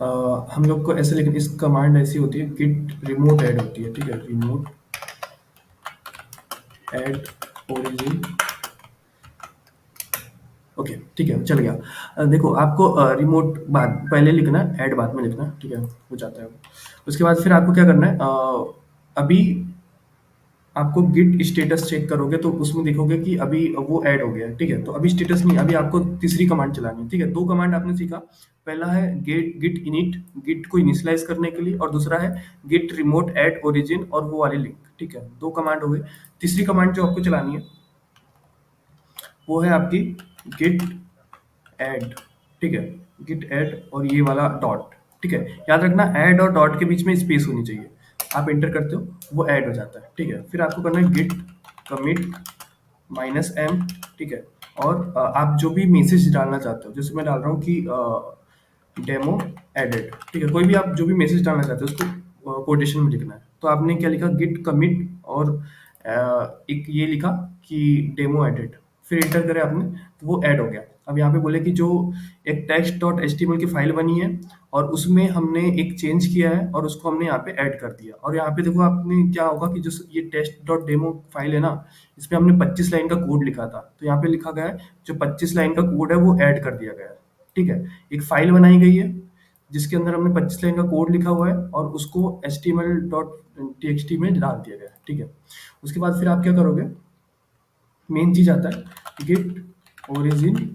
अ, हम लोग को ऐसे, लेकिन इस कमांड ऐसी होती है, गिट रिमोट ऐड होती है, ठीक है? रिमोट ऐड ओरिजिन, ओके, ठीक है, चल गया। देखो आपको रिमोट बाद पहले लिखना है, ऐड बाद में लिखना है, ठीक है? हो जाता है वो। उसके बाद फिर आपको क्या करना है, अभी आपको गिट स्टेटस चेक करोगे तो उसमें देखोगे कि अभी वो ऐड हो गया है, ठीक है? तो अभी स्टेटस नहीं, अभी आपको तीसरी कमांड चलानी है, ठीक है? 2 कमांड आपने सीखा, पहला है गेट गिट इनिट, गिट को इनिशियलाइज़ करने के लिए, और दूसरा है गिट रिमोट ऐड ओरिजिन और वो वाली लिंक, ठीक है? 2 कमांड हो गई। तीसरी कमांड जो आपको चलानी है, वो है आपकी गिट ऐड, ठीक है? गिट ऐड और ये वाला डॉट, ठीक है? याद रखना ऐड और डॉट के बीच में स्पेस होनी चाहिए। आप एंटर करते हो, वो ऐड हो जाता है, ठीक है? फिर आपको करना है गिट कमिट -m, ठीक है? और आप जो भी मैसेज डालना चाहते हो, जैसे मैं डाल रहा हूँ कि डेमो एडेड, ठीक है? कोई भी आप जो भी मैसेज डालना चाहते हो उसको कोटेशन में लिखना है। तो आपने क्या लिखा, गिट कमिट और एक ये लिखा कि डेमो एडेड, फिर एंटर करें आपने, तो वो ऐड हो गया। अब यहाँ पे बोले कि जो एक टेक्स्ट डॉट एचटीएमएल की फाइल बनी है और उसमें हमने एक चेंज किया है और उसको हमने यहाँ पे ऐड कर दिया, और यहाँ पे देखो आपने क्या होगा कि जो ये टेस्ट डॉट डेमो फाइल है ना, इसमें हमने 25 लाइन का कोड लिखा था, तो यहाँ पे लिखा गया है जो 25 लाइन का कोड है वो ऐड कर दिया गया है, ठीक है? एक फाइल बनाई गई है जिसके अंदर हमने 25 लाइन का कोड लिखा हुआ है और उसको html.txt में डाल दिया गया है, ठीक है? उसके बाद फिर आप क्या करोगे, मेन चीज आता है गिट ओरिजिन,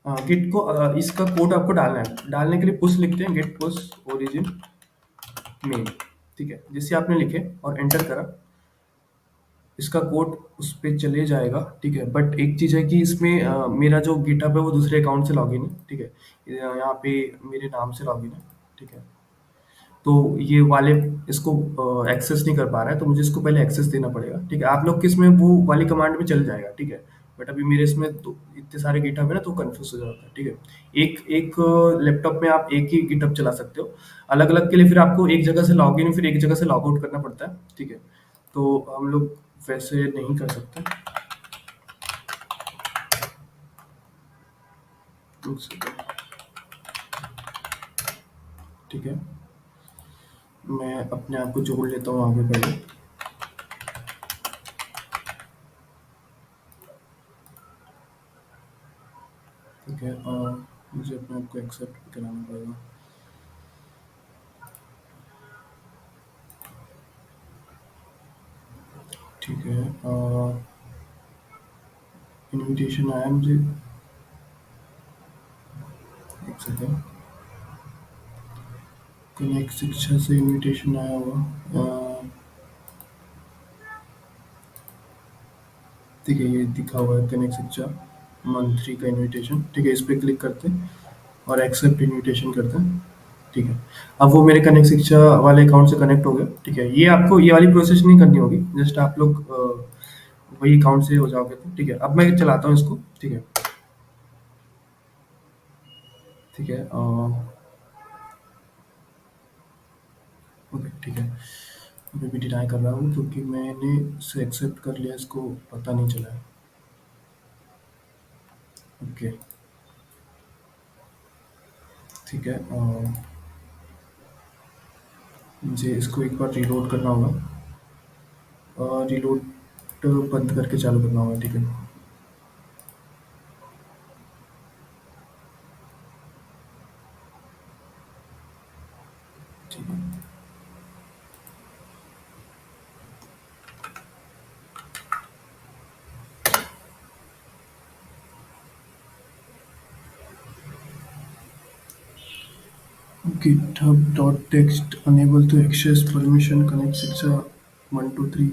गिट को इसका कोड आपको डालना है, डालने के लिए पुश लिखते हैं, गिट पुश ओरिजिन मेन, ठीक है? जैसे आपने लिखे और एंटर करा, इसका कोड उस पे चले जाएगा, ठीक है? बट एक चीज़ है कि इसमें मेरा जो गिटहब है वो दूसरे अकाउंट से लॉगिन है, ठीक है? यहाँ पे मेरे नाम से लॉगिन है, ठीक है? तो ये वाले इसको एक्सेस नहीं कर पा रहा है, तो मुझे इसको पहले एक्सेस देना पड़ेगा, ठीक है? आप लोग के इसमें वो वाली कमांड में चल जाएगा, ठीक है? बट अभी मेरे इसमें तो इतने सारे गिटहब है ना, तो कंफ्यूज हो जाता है, ठीक है? एक एक लैपटॉप में आप एक ही गिटहब चला सकते हो, अलग अलग के लिए फिर आपको एक जगह से लॉग इन फिर एक जगह से लॉग आउट करना पड़ता है, ठीक है? तो हम लोग वैसे नहीं कर सकते, ठीक है? मैं अपने आप को जोड़ लेता हूँ आगे पहले, ठीक है? मुझे अपने आप को एक्सेप्ट भी कराना पड़ेगा, ठीक है? इनविटेशन आया मुझे, एक सेकेंड। कनेक्ट शिक्षा से इनविटेशन आया हुआ। ठीक है, ये दिखा हुआ है कनेक्ट शिक्षा मंथली का इनविटेशन। ठीक है, इस पे क्लिक करते हैं और एक्सेप्ट इनविटेशन करते हैं। ठीक है, अब वो मेरे कनेक्ट शिक्षा वाले अकाउंट से कनेक्ट हो गया। ठीक है, ये आपको ये वाली प्रोसेस नहीं करनी होगी, जस्ट आप लोग वही अकाउंट से हो जाओगे तो ठीक है। अब मैं चलाता हूँ इसको। ठीक है, ठीक है, ओके, ठीक है। अभी भी डिनाई कर रहा हूँ क्योंकि मैंने इसे एक्सेप्ट कर लिया, इसको पता नहीं चला है। ओके, ठीक है, मुझे इसको एक बार रीलोड करना होगा। रीलोड बंद करके चालू करना होगा। ठीक है, ठीक है। github.text unable to access permission connect शिक्षा 1 2 3।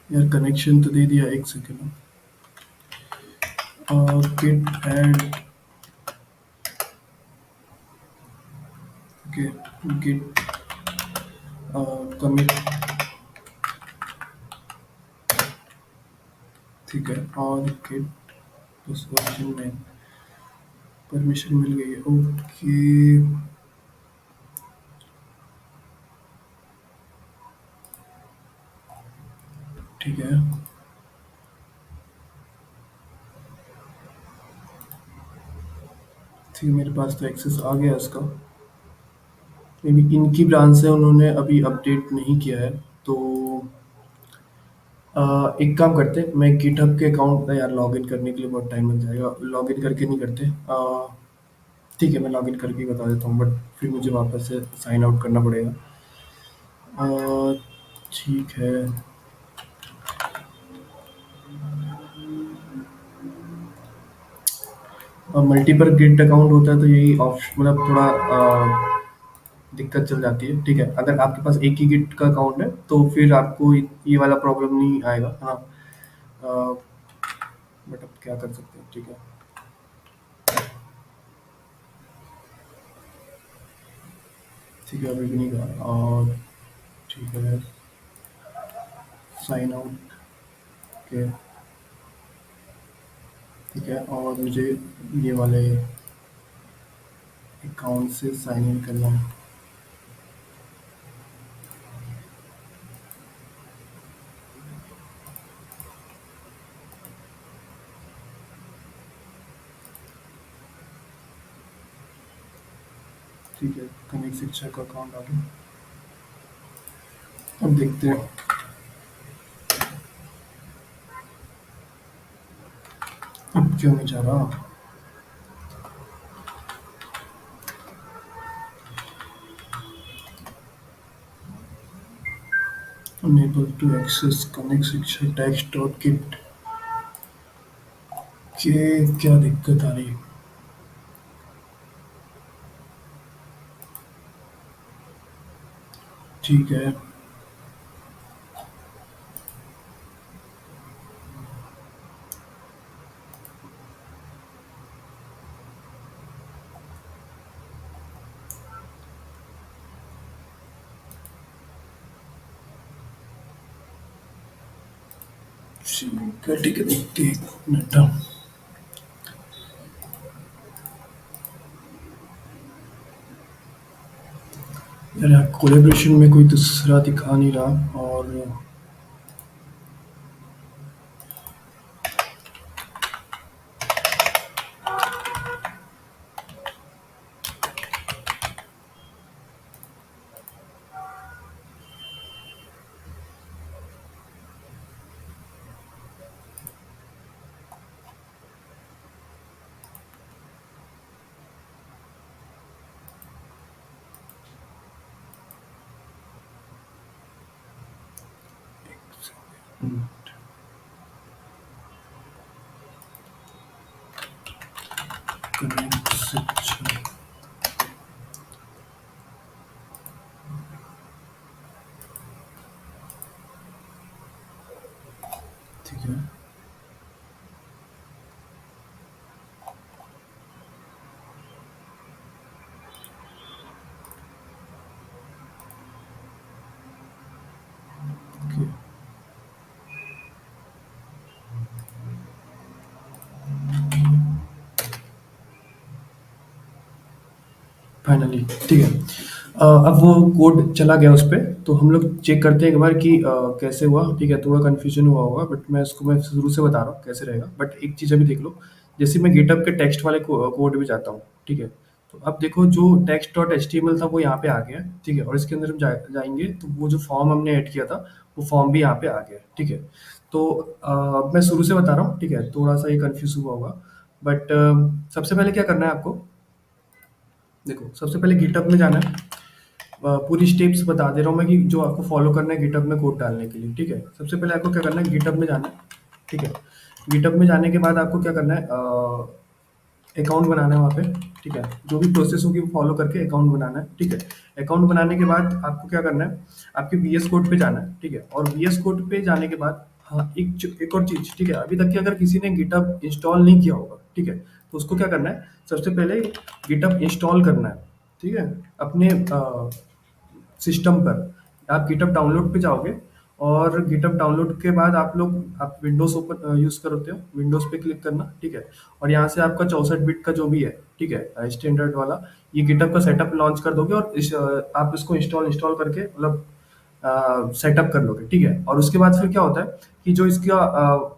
यार कनेक्शन तो दे दिया, एक second. git add, git commit। ठीक है, और git बस वर्जन में परमिशन मिल गई है। ओके, ठीक है, ठीक है, मेरे पास तो एक्सेस आ गया इसका। मे बी इनकी ब्रांच से उन्होंने अभी अपडेट नहीं किया है, तो एक काम करते हैं, मैं गिटहब के अकाउंट यार लॉगिन करने के लिए बहुत टाइम लग जाएगा, लॉगिन करके नहीं करते। ठीक है, मैं लॉगिन करके ही बता देता हूँ, बट फिर मुझे वापस से साइन आउट करना पड़ेगा। अ, ठीक है, मल्टीपल गिट अकाउंट होता है तो यही ऑप्शन मतलब थोड़ा दिक्कत चल जाती है। ठीक है, अगर आपके पास एक ही गिट का अकाउंट है तो फिर आपको ये वाला प्रॉब्लम नहीं आएगा। हाँ, बट अब क्या कर सकते हैं। ठीक है, ठीक है, अभी भी नहीं कहा। और ठीक है, साइन आउट के। ठीक है, और मुझे ये वाले अकाउंट से साइन इन करना है। ठीक है, कनेक्ट शिक्षा का अकाउंट आ गया। अब देखते हैं, अब क्यों नहीं जा रहा। अनेबल टू एक्सेस कनेक्ट शिक्षा टेक्स्ट डॉट गिट के, क्या दिक्कत आ रही है। ठीक है, ठीक है, देखते हैं, एक मिनट। यार यहाँ कोलेब्रेशन में कोई दूसरा दिखा नहीं रहा, और ठीक है। ओके, फाइनली ठीक है। अब वो कोड चला गया उस पे, तो हम लोग चेक करते हैं एक बार कि कैसे हुआ। ठीक है, थोड़ा कन्फ्यूजन हुआ होगा, बट मैं शुरू से बता रहा हूँ कैसे रहेगा। बट एक चीज़ अभी देख लो, जैसे मैं गिटहब के टेक्स्ट वाले कोड भी जाता हूँ, ठीक है। तो अब देखो, जो टेक्स्ट डॉट एचटीएमएल था वो यहाँ पे आ गया, ठीक है। और इसके अंदर हम जाएंगे तो वो जो फॉर्म हमने ऐड किया था, वो फॉर्म भी यहाँ पे आ गया, ठीक है। तो मैं शुरू से बता रहा हूँ, ठीक है। थोड़ा सा ये कन्फ्यूज हुआ होगा, बट सबसे पहले क्या करना है आपको, देखो सबसे पहले गिटहब में जाना है। पूरी स्टेप्स बता दे रहा हूँ मैं कि जो आपको फॉलो करना है गिटहब में कोड डालने के लिए, ठीक है। सबसे पहले आपको क्या करना है, गिटहब में जाना है, ठीक है। गिटहब में जाने के बाद आपको क्या करना है, अकाउंट बनाना है वहाँ पे, ठीक है। जो भी प्रोसेस होगी वो फॉलो करके अकाउंट बनाना है, ठीक है। अकाउंट बनाने के बाद आपको क्या करना है, आपके वीएस कोड पे जाना है, ठीक है। और वीएस कोड पे जाने के बाद, हाँ, एक और चीज़, ठीक है। अभी तक की अगर किसी ने गिटहब इंस्टॉल नहीं किया होगा, ठीक है, तो उसको क्या करना है, सबसे पहले गिटहब इंस्टॉल करना है, ठीक है। अपने सिस्टम पर आप गिटहब डाउनलोड पे जाओगे, और गिटहब डाउनलोड के बाद आप विंडोज़ ओपन यूज़ करते हो, विंडोज़ पे क्लिक करना, ठीक है। और यहाँ से आपका 64 बिट का जो भी है, ठीक है, स्टैंडर्ड वाला, ये गिटहब का सेटअप लॉन्च कर दोगे, और आप इसको इंस्टॉल इंस्टॉल करके मतलब सेटअप कर लोगे, ठीक है। और उसके बाद फिर क्या होता है कि जो इसका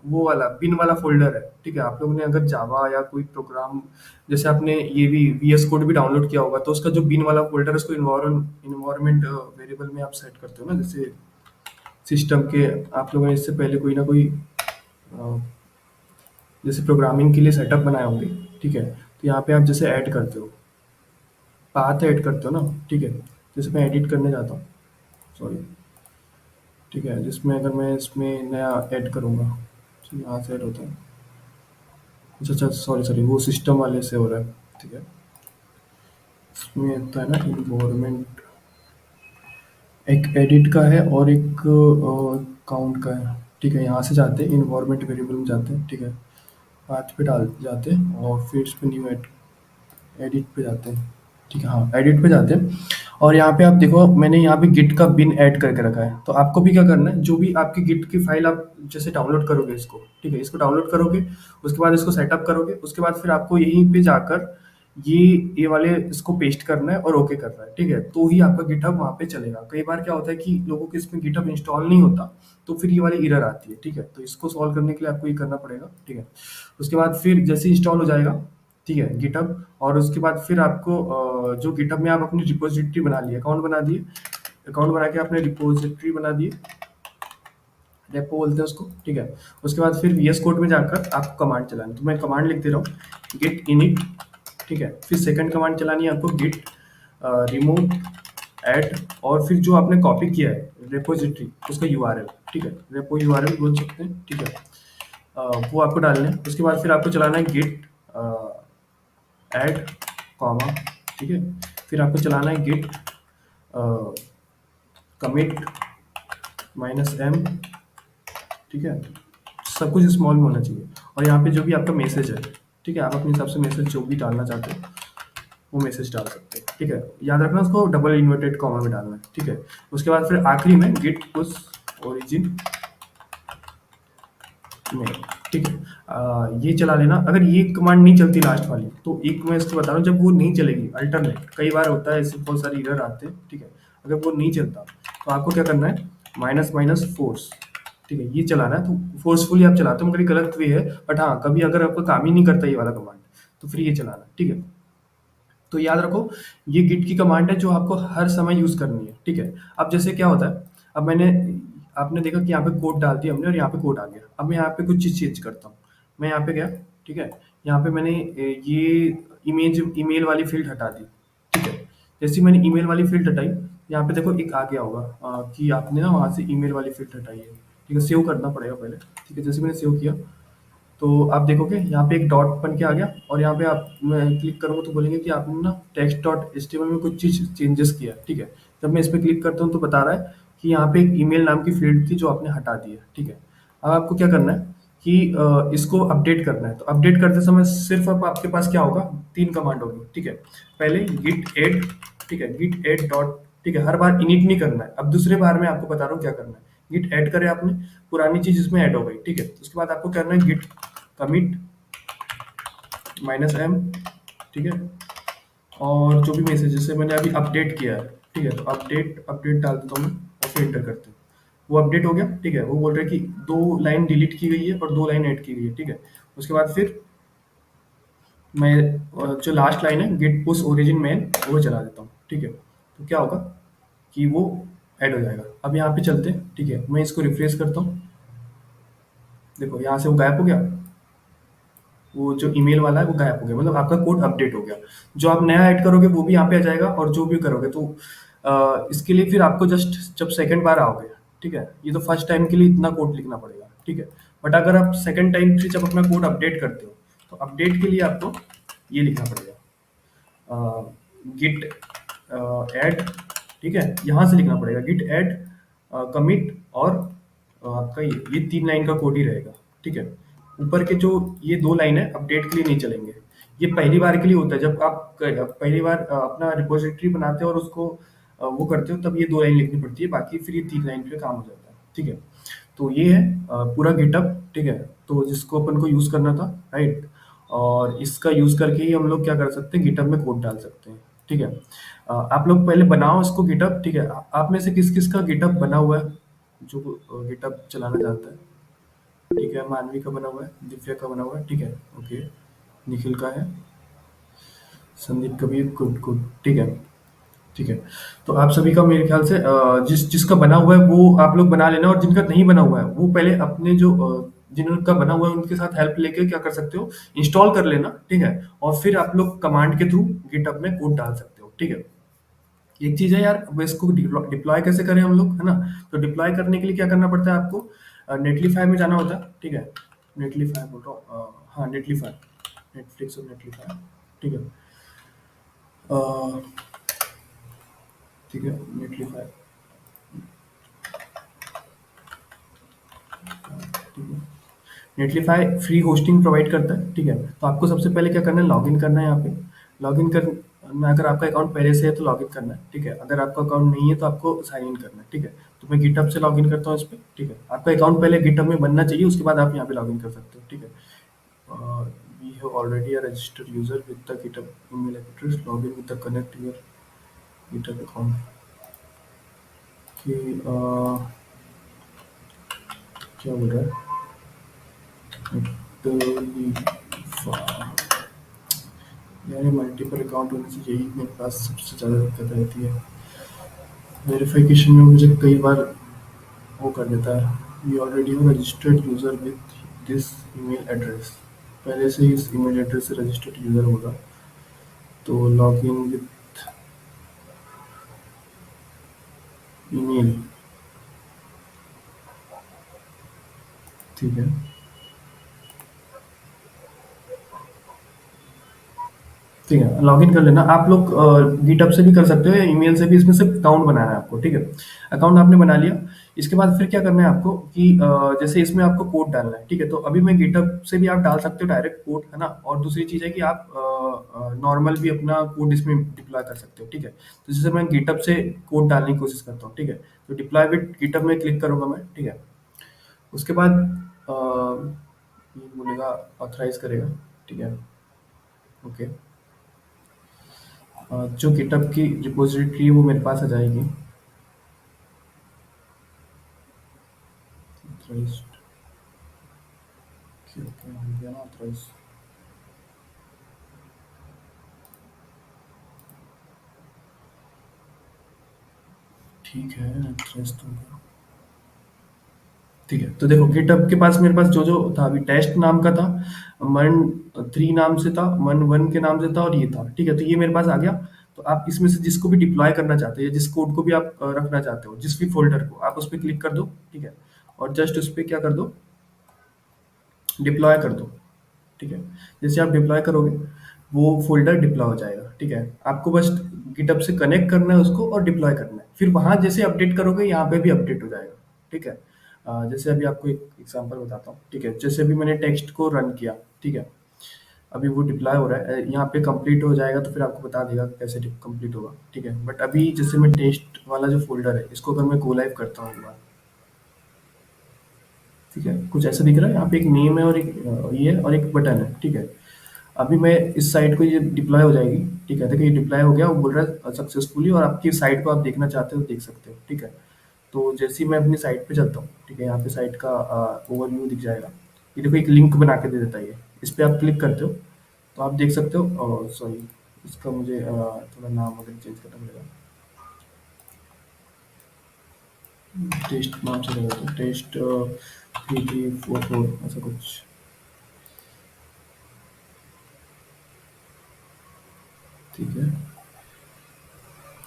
वो वाला बिन वाला फ़ोल्डर है, ठीक है। आप लोगों ने अगर जावा या कोई प्रोग्राम, जैसे आपने ये भी वीएस कोड भी डाउनलोड किया होगा, तो उसका जो बिन वाला फ़ोल्डर है, उसको इन्वायरमेंट वेरिएबल में आप सेट करते हो ना, जैसे सिस्टम के आप लोगों ने इससे पहले कोई ना कोई अ, जैसे प्रोग्रामिंग के लिए सेटअप बनाए होंगे, ठीक है। तो यहाँ पे आप जैसे ऐड करते हो, पाथ ऐड करते हो ना, ठीक है। जैसे मैं एडिट करने जाता हूँ, सॉरी, ठीक है, जिसमें अगर मैं इसमें नया ऐड करूँगा, तो यहाँ से ऐड होता है। अच्छा अच्छा, सॉरी सॉरी, वो सिस्टम वाले से हो रहा है, ठीक है। इसमें आता है ना इन्वायरमेंट, एक एडिट का है और एक काउंट का है, ठीक है। यहाँ से जाते हैं इन्वायरमेंट वेरिएबल में जाते हैं, ठीक है। पाथ पे डाल जाते हैं और फिर इस पे न्यू एडिट पे जाते हैं, ठीक है। हाँ, एडिट पे जाते हैं, और यहाँ पे आप देखो मैंने यहाँ पे गिट का बिन ऐड करके रखा है। तो आपको भी क्या करना है, जो भी आपकी गिट की फाइल आप जैसे डाउनलोड करोगे इसको, ठीक है, इसको डाउनलोड करोगे, उसके बाद इसको सेटअप करोगे, उसके बाद फिर आपको यहीं पे जाकर ये ये वाले इसको पेस्ट करना है और ओके करना है, ठीक है। तो ही आपका गिटहब वहाँ पे चलेगा। कई बार क्या होता है कि लोगों के इसमें गिटहब इंस्टॉल नहीं होता, तो फिर ये वाली एरर आती है, ठीक है। तो इसको सॉल्व करने के लिए आपको ये करना पड़ेगा, ठीक है। उसके बाद फिर जैसे इंस्टॉल हो जाएगा, ठीक है, गिटहब, और उसके बाद फिर आपको जो गिटहब में आप अपनी रिपोजिटरी बना ली, अकाउंट बना दिए, अकाउंट बना के आपने रिपोजिटरी बना दी, रेपो बोलते हैं उसको, ठीक है। उसके बाद फिर वीएस कोड में जाकर आपको कमांड चलानी है। तो मैं कमांड लिख दे रहा हूँ, गिट इनिट, ठीक है। फिर सेकंड कमांड चलानी है आपको, गिट रिमूव ऐड, और फिर जो आपने कॉपी किया है रेपोजिटरी, उसका यूआरएल, ठीक है, रेपो यूआरएल बोल सकते हैं, ठीक है। वो आपको डालना है। उसके बाद फिर आपको चलाना है गिट ऐड कॉमा, ठीक है। फिर आपको चलाना है गिट कमिट -m, ठीक है। सब कुछ स्मॉल में होना चाहिए, और यहाँ पे जो भी आपका मैसेज है, ठीक है, आप अपने हिसाब से मैसेज जो भी डालना चाहते हो वो मैसेज डाल सकते हैं, ठीक है। याद रखना उसको डबल इन्वर्टेड कॉमा में डालना है, ठीक है। उसके बाद फिर आखिरी में गिट पुश ओरिजिन में, ठीक है। ये चला लेना। अगर ये कमांड नहीं चलती लास्ट वाली, तो एक मैं इसको बता रहा हूँ, जब वो नहीं चलेगी अल्टरनेट, कई बार होता है ऐसे बहुत सारी एरर आते हैं, ठीक है। अगर वो नहीं चलता तो आपको क्या करना है, माइनस माइनस फोर्स, ठीक है, ये चलाना है। तो फोर्सफुली आप चलाते हो, मगर ये गलत वे है, बट हाँ, कभी अगर आपका काम ही नहीं करता ये वाला कमांड, तो फिर ये चलाना, ठीक है। तो याद रखो, ये गिट की कमांड है जो आपको हर समय यूज़ करनी है, ठीक है। अब जैसे क्या होता है, अब आपने देखा कि यहाँ पे कोड डाल दिया हमने और यहाँ पे कोड आ गया। अब मैं यहाँ पे कुछ चीज़ चेंज करता हूँ। मैं यहाँ पे गया, ठीक है, यहाँ पे मैंने ये ईमेल वाली फील्ड हटा दी, ठीक है। जैसे ही मैंने ईमेल वाली फील्ड हटाई, यहाँ पे देखो एक आ गया होगा कि आपने ना वहाँ से ईमेल वाली फील्ड हटाई है, ठीक है। सेव करना पड़ेगा पहले, ठीक है। जैसे मैंने सेव किया, तो आप देखोगे यहाँ पे एक डॉट बन के आ गया, और यहाँ पे आप मैं क्लिक करूँगा तो बोलेंगे कि आपने ना टेक्स्ट डॉट एचटीएमएल में कुछ चीज़ चेंजेस किया है, ठीक है। जब मैं इस पे क्लिक करता हूँ तो बता रहा है कि यहाँ पे एक ईमेल नाम की फील्ड थी जो आपने हटा दी है, ठीक है। अब आपको क्या करना है कि इसको अपडेट करना है। तो अपडेट करते समय सिर्फ अब आपके पास क्या होगा, 3 कमांड होगी, ठीक है। पहले गिट ऐड, ठीक है, गिट ऐड डॉट, ठीक है, हर बार इनिट नहीं करना है। अब दूसरे बार मैं आपको बता रहा हूँ क्या करना है। गिट ऐड करे आपने, पुरानी चीज़ इसमें ऐड हो गई, ठीक है। उसके बाद आपको करना है गिट कमिट -m, ठीक है। और जो भी मैसेज जैसे मैंने अभी अपडेट किया है, ठीक है, तो अपडेट अपडेट डाल देता हूँ मैं और फिर एंटर करते हैं। वो अपडेट हो गया, ठीक है। वो बोल रहा है कि 2 लाइन डिलीट की गई है और 2 लाइन ऐड की गई है, ठीक है। उसके बाद फिर मैं जो लास्ट लाइन है गेट पुश ओरिजिन मेन वो चला देता हूँ, ठीक है। तो क्या होगा कि वो ऐड हो जाएगा। अब यहाँ पे चलते हैं, ठीक है। मैं इसको रिफ्रेश करता हूँ, देखो यहाँ से वो गायब हो गया। वो जो ईमेल वाला है वो गायब हो गया, मतलब आपका कोड अपडेट हो गया। जो आप नया ऐड करोगे वो भी यहाँ पे आ जाएगा, और जो भी करोगे तो इसके लिए फिर आपको जस्ट जब सेकंड बार आओगे, ठीक है, ये तो फर्स्ट टाइम के लिए इतना कोड लिखना पड़ेगा, ठीक है। बट अगर आप सेकंड टाइम फिर जब अपना कोड अपडेट करते हो तो अपडेट के लिए आपको ये लिखना पड़ेगा, गिट ऐड, ठीक है, यहाँ से लिखना पड़ेगा गिट ऐड कमिट, और आपका ये 3 लाइन का कोड ही रहेगा, ठीक है। ऊपर के जो ये 2 लाइन है अपडेट के लिए नहीं चलेंगे। ये पहली बार के लिए होता है, जब आप पहली बार अपना रिपोजिटरी बनाते हो और उसको वो करते हो तब ये 2 लाइन लिखनी पड़ती है, बाकी फिर ये 3 लाइन पे काम हो जाता है, ठीक है। तो ये है पूरा गिटअप, ठीक है। तो जिसको अपन को यूज़ करना था, राइट, और इसका यूज़ करके ही हम लोग क्या कर सकते हैं, गिटअप में कोड डाल सकते हैं, ठीक है। आप लोग पहले बनाओ इसको गिटअप, ठीक है। आप में से किस-किस का गिटअप बना हुआ है, जो गिटअप चलाना जानता है? ठीक है, मानवी का बना हुआ है, दिव्या का बना हुआ है, ठीक है, ओके। निखिल का है, संदीप का भी है, गुड गुड, ठीक है। ठीक है। तो आप सभी का मेरे ख्याल से जिसका बना हुआ है वो आप लोग बना लेना, और जिनका नहीं बना हुआ है वो पहले अपने जो जिनका बना हुआ है उनके साथ हेल्प लेके क्या कर सकते हो, इंस्टॉल कर लेना, ठीक है। और फिर आप लोग कमांड के थ्रू गिटहब में कोड डाल सकते हो, ठीक है। एक चीज़ है यार, अब इसको डिप्लॉय कैसे करें हम लोग, है ना? तो डिप्लॉय करने के लिए क्या करना पड़ता है आपको, नेटलीफाई में जाना होता है, ठीक है। नेटलीफाई बोल रहा हूँ, हाँ नेटलीफाई, नेटफ्लिक्स और नेटलीफाई, ठीक है। अ, ठीक है, नेटलीफाई, ठीक है। नेटलीफाई फ्री होस्टिंग प्रोवाइड करता है, ठीक है। तो आपको सबसे पहले क्या करना है, लॉगिन करना है यहाँ पे। लॉगिन करना, अगर आपका अकाउंट पहले से है तो लॉगिन करना है, ठीक है। अगर आपका अकाउंट नहीं है तो आपको साइन इन करना है, ठीक है। तो मैं गिटहब से लॉगिन करता हूँ इस पे, ठीक है। आपका अकाउंट पहले गिटहब में बनना चाहिए, उसके बाद आप यहाँ पे लॉगिन कर सकते हो, ठीक है। We have already a registered user with the GitHub email address, login with the connect your GitHub account, कि क्या बोल रहा है, यार ये मल्टीपल अकाउंट होने से यही मेरे पास सबसे ज़्यादा दिक्कत रहती है। वेरिफिकेशन में मुझे कई बार वो कर देता है, we already have registered user with this email address. पहले से ही इस ईमेल एड्रेस से रजिस्टर्ड यूज़र होगा, तो लॉगिन विथ ईमेल, ठीक है। ठीक है, लॉगिन कर लेना आप लोग। गिटहब से भी कर सकते हो या ईमेल से भी, इसमें सिर्फ अकाउंट बनाना है आपको, ठीक है। अकाउंट आपने बना लिया, इसके बाद फिर क्या करना है आपको कि जैसे इसमें आपको कोड डालना है, ठीक है। तो अभी मैं गिटहब से भी आप डाल सकते हो डायरेक्ट कोड, है ना। और दूसरी चीज़ है कि आप नॉर्मल भी अपना कोड इसमें डिप्लॉय कर सकते हो, ठीक है। तो जैसे मैं गिटहब से कोड डालने की कोशिश करता हूँ, ठीक है। तो डिप्लॉय विद गिटहब में क्लिक करूँगा मैं, ठीक है। उसके बाद ये बोलेगा ऑथराइज करेगा, ठीक है, ओके। जो गिटहब की रिपॉजिटरी है वो मेरे पास आ जाएगी, ऑथराइज्ड, ओके ओके, हो गया ना ऑथराइज, ठीक है, ऑथराइज तो हो गया। ठीक है, तो देखो गिटहब के पास मेरे पास जो जो था, अभी टेस्ट नाम का था, मन 3 नाम से था, मन 1 के नाम से था, और ये था, ठीक है। तो ये मेरे पास आ गया। तो आप इसमें से जिसको भी डिप्लॉय करना चाहते हैं, जिस कोड को भी आप रखना चाहते हो, जिस भी फोल्डर को, आप उस पर क्लिक कर दो, ठीक है। और जस्ट उस पर क्या कर दो, डिप्लॉय कर दो, ठीक है? जैसे आप डिप्लॉय करोगे, वो फ़ोल्डर डिप्लॉय हो जाएगा, ठीक है? आपको बस गिटहब से कनेक्ट करना है उसको और डिप्लॉय करना है। फिर वहाँ जैसे अपडेट करोगे, यहाँ पे भी अपडेट हो जाएगा, ठीक है? जैसे अभी आपको एक एग्ज़ाम्पल बताता हूँ, ठीक है? जैसे अभी मैंने टेक्स्ट को रन किया, ठीक है? अभी वो डिप्लॉय हो रहा है, यहाँ पे कंप्लीट हो जाएगा तो फिर आपको बता देगा कैसे कंप्लीट होगा, ठीक है? बट अभी जैसे मैं टेस्ट वाला जो फ़ोल्डर है, इसको अगर मैं गो लाइव करता हूँ एक बार, ठीक है? कुछ ऐसा दिख रहा है, यहाँ पे एक नेम है और एक ये है और एक बटन है, ठीक है? अभी मैं इस साइट को, ये डिप्लॉय हो जाएगी, ठीक है? देखिए ये डिप्लॉय हो गया, वो बोल रहा है सक्सेसफुली, और आपकी साइट को आप देखना चाहते हो तो देख सकते हो, ठीक है? तो जैसे ही मैं अपनी साइट पे चलता हूँ, ठीक है? यहाँ पे साइट का ओवरव्यू दिख जाएगा। ये देखो एक लिंक बना के दे देता है ये। इस पे आप क्लिक करते हो, तो आप देख सकते हो, सॉरी, इसका मुझे थोड़ा नाम वगैरह चेंज करना पड़ेगा। टेस्ट नाम से लगा था, टेस्ट 3344 ऐसा कुछ, ठीक है?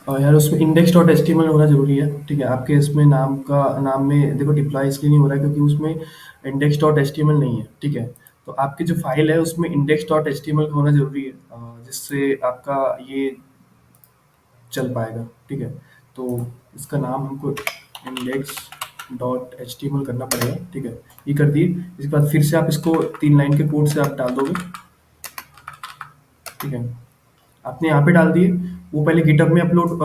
और यार उसमें index.html होना ज़रूरी है, ठीक है? आपके इसमें नाम में देखो डिप्लॉय इसलिए नहीं हो रहा है क्योंकि उसमें index.html नहीं है, ठीक है? तो आपकी जो फाइल है उसमें index.html का होना ज़रूरी है, जिससे आपका ये चल पाएगा, ठीक है? तो इसका नाम हमको index.html करना पड़ेगा, ठीक है? ये कर दिए, इसके बाद फिर से आप इसको 3 लाइन के कोड से आप डाल दोगे, ठीक है? आपने यहाँ पे डाल दिए, वो पहले गिटहब में अपलोड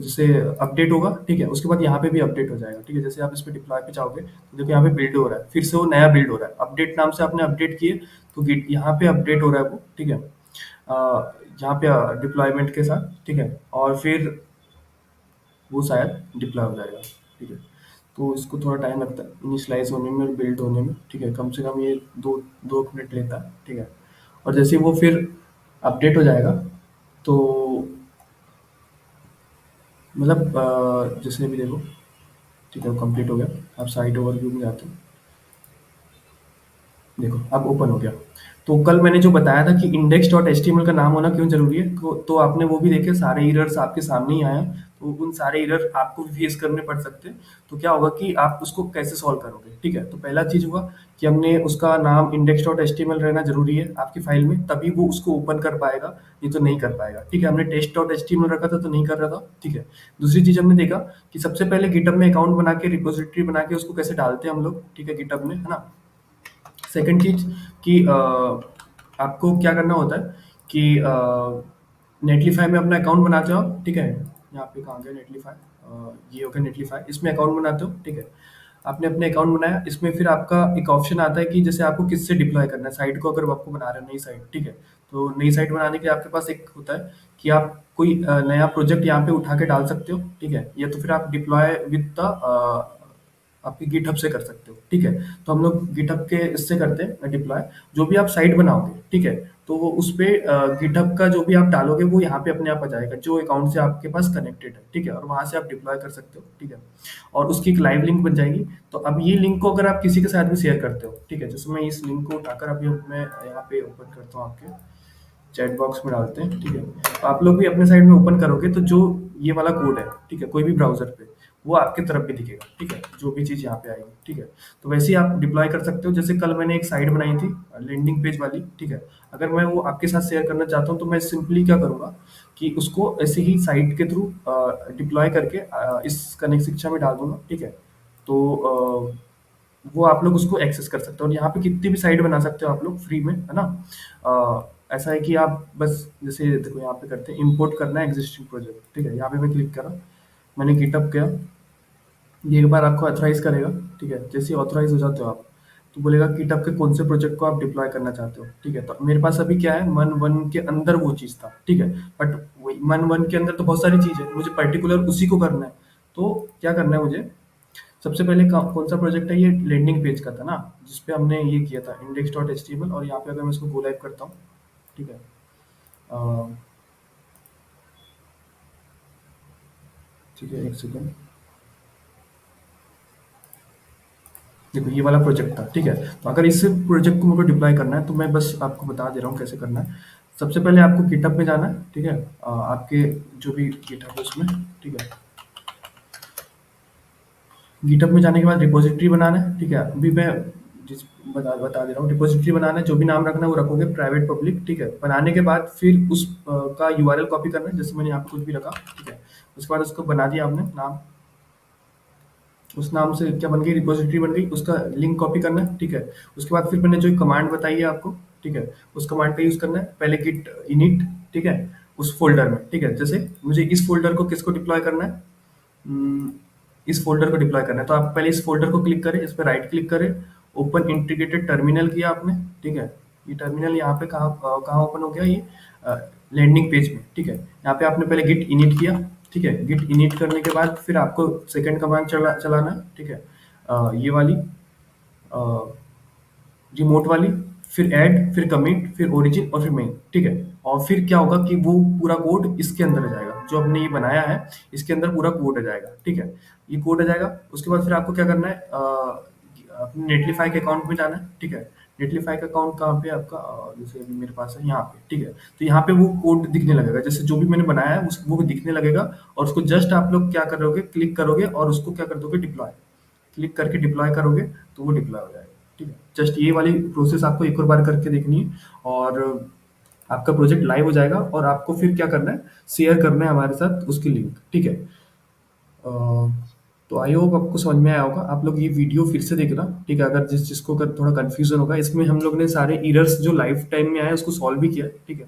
जैसे अपडेट होगा, ठीक है? उसके बाद यहाँ पे भी अपडेट हो जाएगा, ठीक है? जैसे आप इस पे डिप्लॉय पे जाओगे, तो देखो यहाँ पे बिल्ड हो रहा है, फिर से वो नया बिल्ड हो रहा है। अपडेट नाम से आपने अपडेट किए, तो गिट यहाँ पे अपडेट हो रहा है वो, ठीक है? यहाँ पे डिप्लॉयमेंट के साथ, ठीक है? और फिर वो शायद डिप्लॉय हो जाएगा, ठीक है? तो इसको थोड़ा टाइम लगता है इनिशियलाइज़ होने में और बिल्ड होने में, ठीक है? कम से कम ये 2 मिनट लेता है, ठीक है? और जैसे ही वो फिर अपडेट हो जाएगा, तो मतलब जैसे भी देखो, ठीक है? वो कंप्लीट हो गया। आप साइट ओवरव्यू में जाते हो, देखो अब ओपन हो गया। तो कल मैंने जो बताया था कि index.html का नाम होना क्यों ज़रूरी है, तो आपने वो भी देखे, सारे एरर्स आपके सामने ही आए हैं। तो उन सारे एरर आपको भी फेस करने पड़ सकते हैं। तो क्या होगा कि आप उसको कैसे सॉल्व करोगे, ठीक है? तो पहला चीज़ हुआ कि हमने उसका नाम index.html रहना ज़रूरी है आपकी फाइल में, तभी वो उसको ओपन कर पाएगा, नहीं तो नहीं कर पाएगा, ठीक है? हमने test.html रखा था तो नहीं कर रहा था, ठीक है? दूसरी चीज़ हमने देखा कि सबसे पहले गिटहब में अकाउंट बना के, रिपॉजिटरी बना के उसको कैसे डालते हैं हम लोग, ठीक है? गिटहब में, है ना? सेकंड चीज़ कि आपको क्या करना होता है कि नेटलीफाई में अपना अकाउंट बनाते हो आप, ठीक है? यहाँ पे कहाँ गया नेटलीफाई, ये हो गया नेटलीफाई, इसमें अकाउंट बनाते हो, ठीक है? आपने अपने अकाउंट बनाया, इसमें फिर आपका एक ऑप्शन आता है कि जैसे आपको किससे डिप्लॉय करना है साइट को, अगर आपको बना रहे हो नई साइट, ठीक है? तो नई साइट बनाने के लिए आपके पास एक होता है कि आप कोई नया प्रोजेक्ट यहाँ पे उठा के डाल सकते हो, ठीक है? या तो फिर आप डिप्लॉय विद द आपके गिटहब से कर सकते हो, ठीक है? तो हम लोग गिटहब के इससे करते हैं डिप्लॉय। जो भी आप साइट बनाओगे, ठीक है? तो वो उस पे गिटहब का जो भी आप डालोगे वो यहाँ पे अपने आप आ जाएगा, जो अकाउंट से आपके पास कनेक्टेड है, ठीक है? और वहाँ से आप डिप्लॉय कर सकते हो, ठीक है? और उसकी एक लाइव लिंक बन जाएगी। तो अब ये लिंक को अगर आप किसी के साथ भी शेयर करते हो, ठीक है? जैसे मैं इस लिंक को उठाकर अभी मैं यहाँ पे ओपन करता हूँ, आपके चैट बॉक्स में डालते हैं, ठीक है? तो आप लोग भी अपने साइड में ओपन करोगे तो जो ये वाला कोड है, ठीक है? कोई भी ब्राउज़र पे, वो आपकी तरफ भी दिखेगा, ठीक है? जो भी चीज़ यहाँ पे आएगी, ठीक है? तो वैसे ही आप डिप्लॉय कर सकते हो। जैसे कल मैंने एक साइट बनाई थी लैंडिंग पेज वाली, ठीक है? अगर मैं वो आपके साथ शेयर करना चाहता हूँ तो मैं सिंपली क्या करूँगा कि उसको ऐसे ही साइट के थ्रू डिप्लॉय करके इस कनेक्ट शिक्षा में डाल दूँगा, ठीक है? तो वो आप लोग उसको एक्सेस कर सकते हो, और यहाँ पे कितनी भी साइट बना सकते हो आप लोग फ्री में, है ना? ऐसा है कि आप बस जैसे देखो यहाँ पे करते हैं इंपोर्ट करना है एग्जिस्टिंग प्रोजेक्ट, ठीक है? यहाँ पे मैं क्लिक करा, मैंने गिटहब किया, ये एक बार आपको ऑथराइज करेगा, ठीक है? जैसे ही ऑथराइज हो जाते हो आप, तो बोलेगा गिटहब के कौन से प्रोजेक्ट को आप डिप्लॉय करना चाहते हो, ठीक है? तो मेरे पास अभी क्या है, मन वन के अंदर वो चीज़ था, ठीक है? बट वही मन वन के अंदर तो बहुत सारी चीज़ है, मुझे पर्टिकुलर उसी को करना है। तो क्या करना है मुझे, सबसे पहले कौन सा प्रोजेक्ट है, ये लैंडिंग पेज का था ना, जिसपे हमने ये किया था index.html, और यहाँ पे अगर मैं इसको गो लाइव करता हूँ, ठीक है? अ, ठीक है, एक सेकेंड, देखो ये वाला प्रोजेक्ट था, ठीक है? तो अगर इस प्रोजेक्ट को मुझे डिप्लॉय करना है तो मैं बस आपको बता दे रहा हूँ कैसे करना है। सबसे पहले आपको गिटहब में जाना है, ठीक है? आपके जो भी गिटहब है उसमें, ठीक है? गिटहब में जाने के बाद रिपॉजिटरी बनाना है, ठीक है? अभी मैं जिस बता दे रहा हूँ, रिपॉजिटरी बनाना है, जो भी नाम रखना है वो रखोगे, प्राइवेट पब्लिक, ठीक है। बनाने के बाद फिर उस का यूआरएल कॉपी करना है, जैसे मैंने यहाँ पे कुछ भी रखा, ठीक है। उसके बाद उसको बना दिया आपने नाम, उस नाम से क्या बन गई, रिपॉजिटरी बन गई, उसका लिंक कॉपी करना है, ठीक है। उसके बाद फिर मैंने जो कमांड बताई है आपको, ठीक है, उस कमांड का यूज़ करना है, पहले गिट इनिट, ठीक है, उस फ़ोल्डर में, ठीक है। जैसे मुझे इस फ़ोल्डर को किसको डिप्लॉय करना है, उम, इस फ़ोल्डर को डिप्लॉय करना है, तो आप पहले इस फ़ोल्डर को क्लिक करें, इस पे राइट क्लिक करें, ओपन इंटीग्रेटेड टर्मिनल किया आपने, ठीक है। ये टर्मिनल यहाँ पे कहाँ ओपन हो गया, ये अ, लैंडिंग पेज में, ठीक है। यहाँ पे आपने पहले गिट इनिट किया, ठीक है। गिट इनिट करने के बाद फिर आपको सेकंड कमांड चलाना है, ठीक है। ये वाली अ, रिमोट वाली, फिर ऐड, फिर कमिट, फिर ओरिजिन और फिर मेन, ठीक है। और फिर क्या होगा कि वो पूरा कोड इसके अंदर आ जाएगा, जो हमने ये बनाया है, इसके अंदर पूरा कोड आ जाएगा, ठीक है। ये कोड आ जाएगा, उसके बाद फिर आपको क्या करना है, अपने नेटलीफाई के अकाउंट में जाना है, ठीक है। नेटलीफाई का अकाउंट कहाँ पे है आपका, जैसे अभी मेरे पास है यहाँ पे, ठीक है। तो यहाँ पे वो कोड दिखने लगेगा, जैसे जो भी मैंने बनाया है वो दिखने लगेगा, और उसको जस्ट आप लोग क्या करोगे, क्लिक करोगे और उसको क्या कर दोगे, डिप्लॉय। क्लिक करके डिप्लॉय करोगे तो वो डिप्लॉय हो जाएगा, ठीक है। जस्ट ये वाली प्रोसेस आपको एक और बार करके देखनी है, और आपका प्रोजेक्ट लाइव हो जाएगा, और आपको फिर क्या करना है, शेयर करना है हमारे साथ उसकी लिंक, ठीक है। अ, तो आई होप आपको समझ में आया होगा। आप लोग ये वीडियो फिर से देखना, ठीक है। अगर जिसको अगर थोड़ा कन्फ्यूजन होगा, इसमें हम लोग ने सारे एरर्स जो लाइव टाइम में आए उसको सॉल्व भी किया है, ठीक है।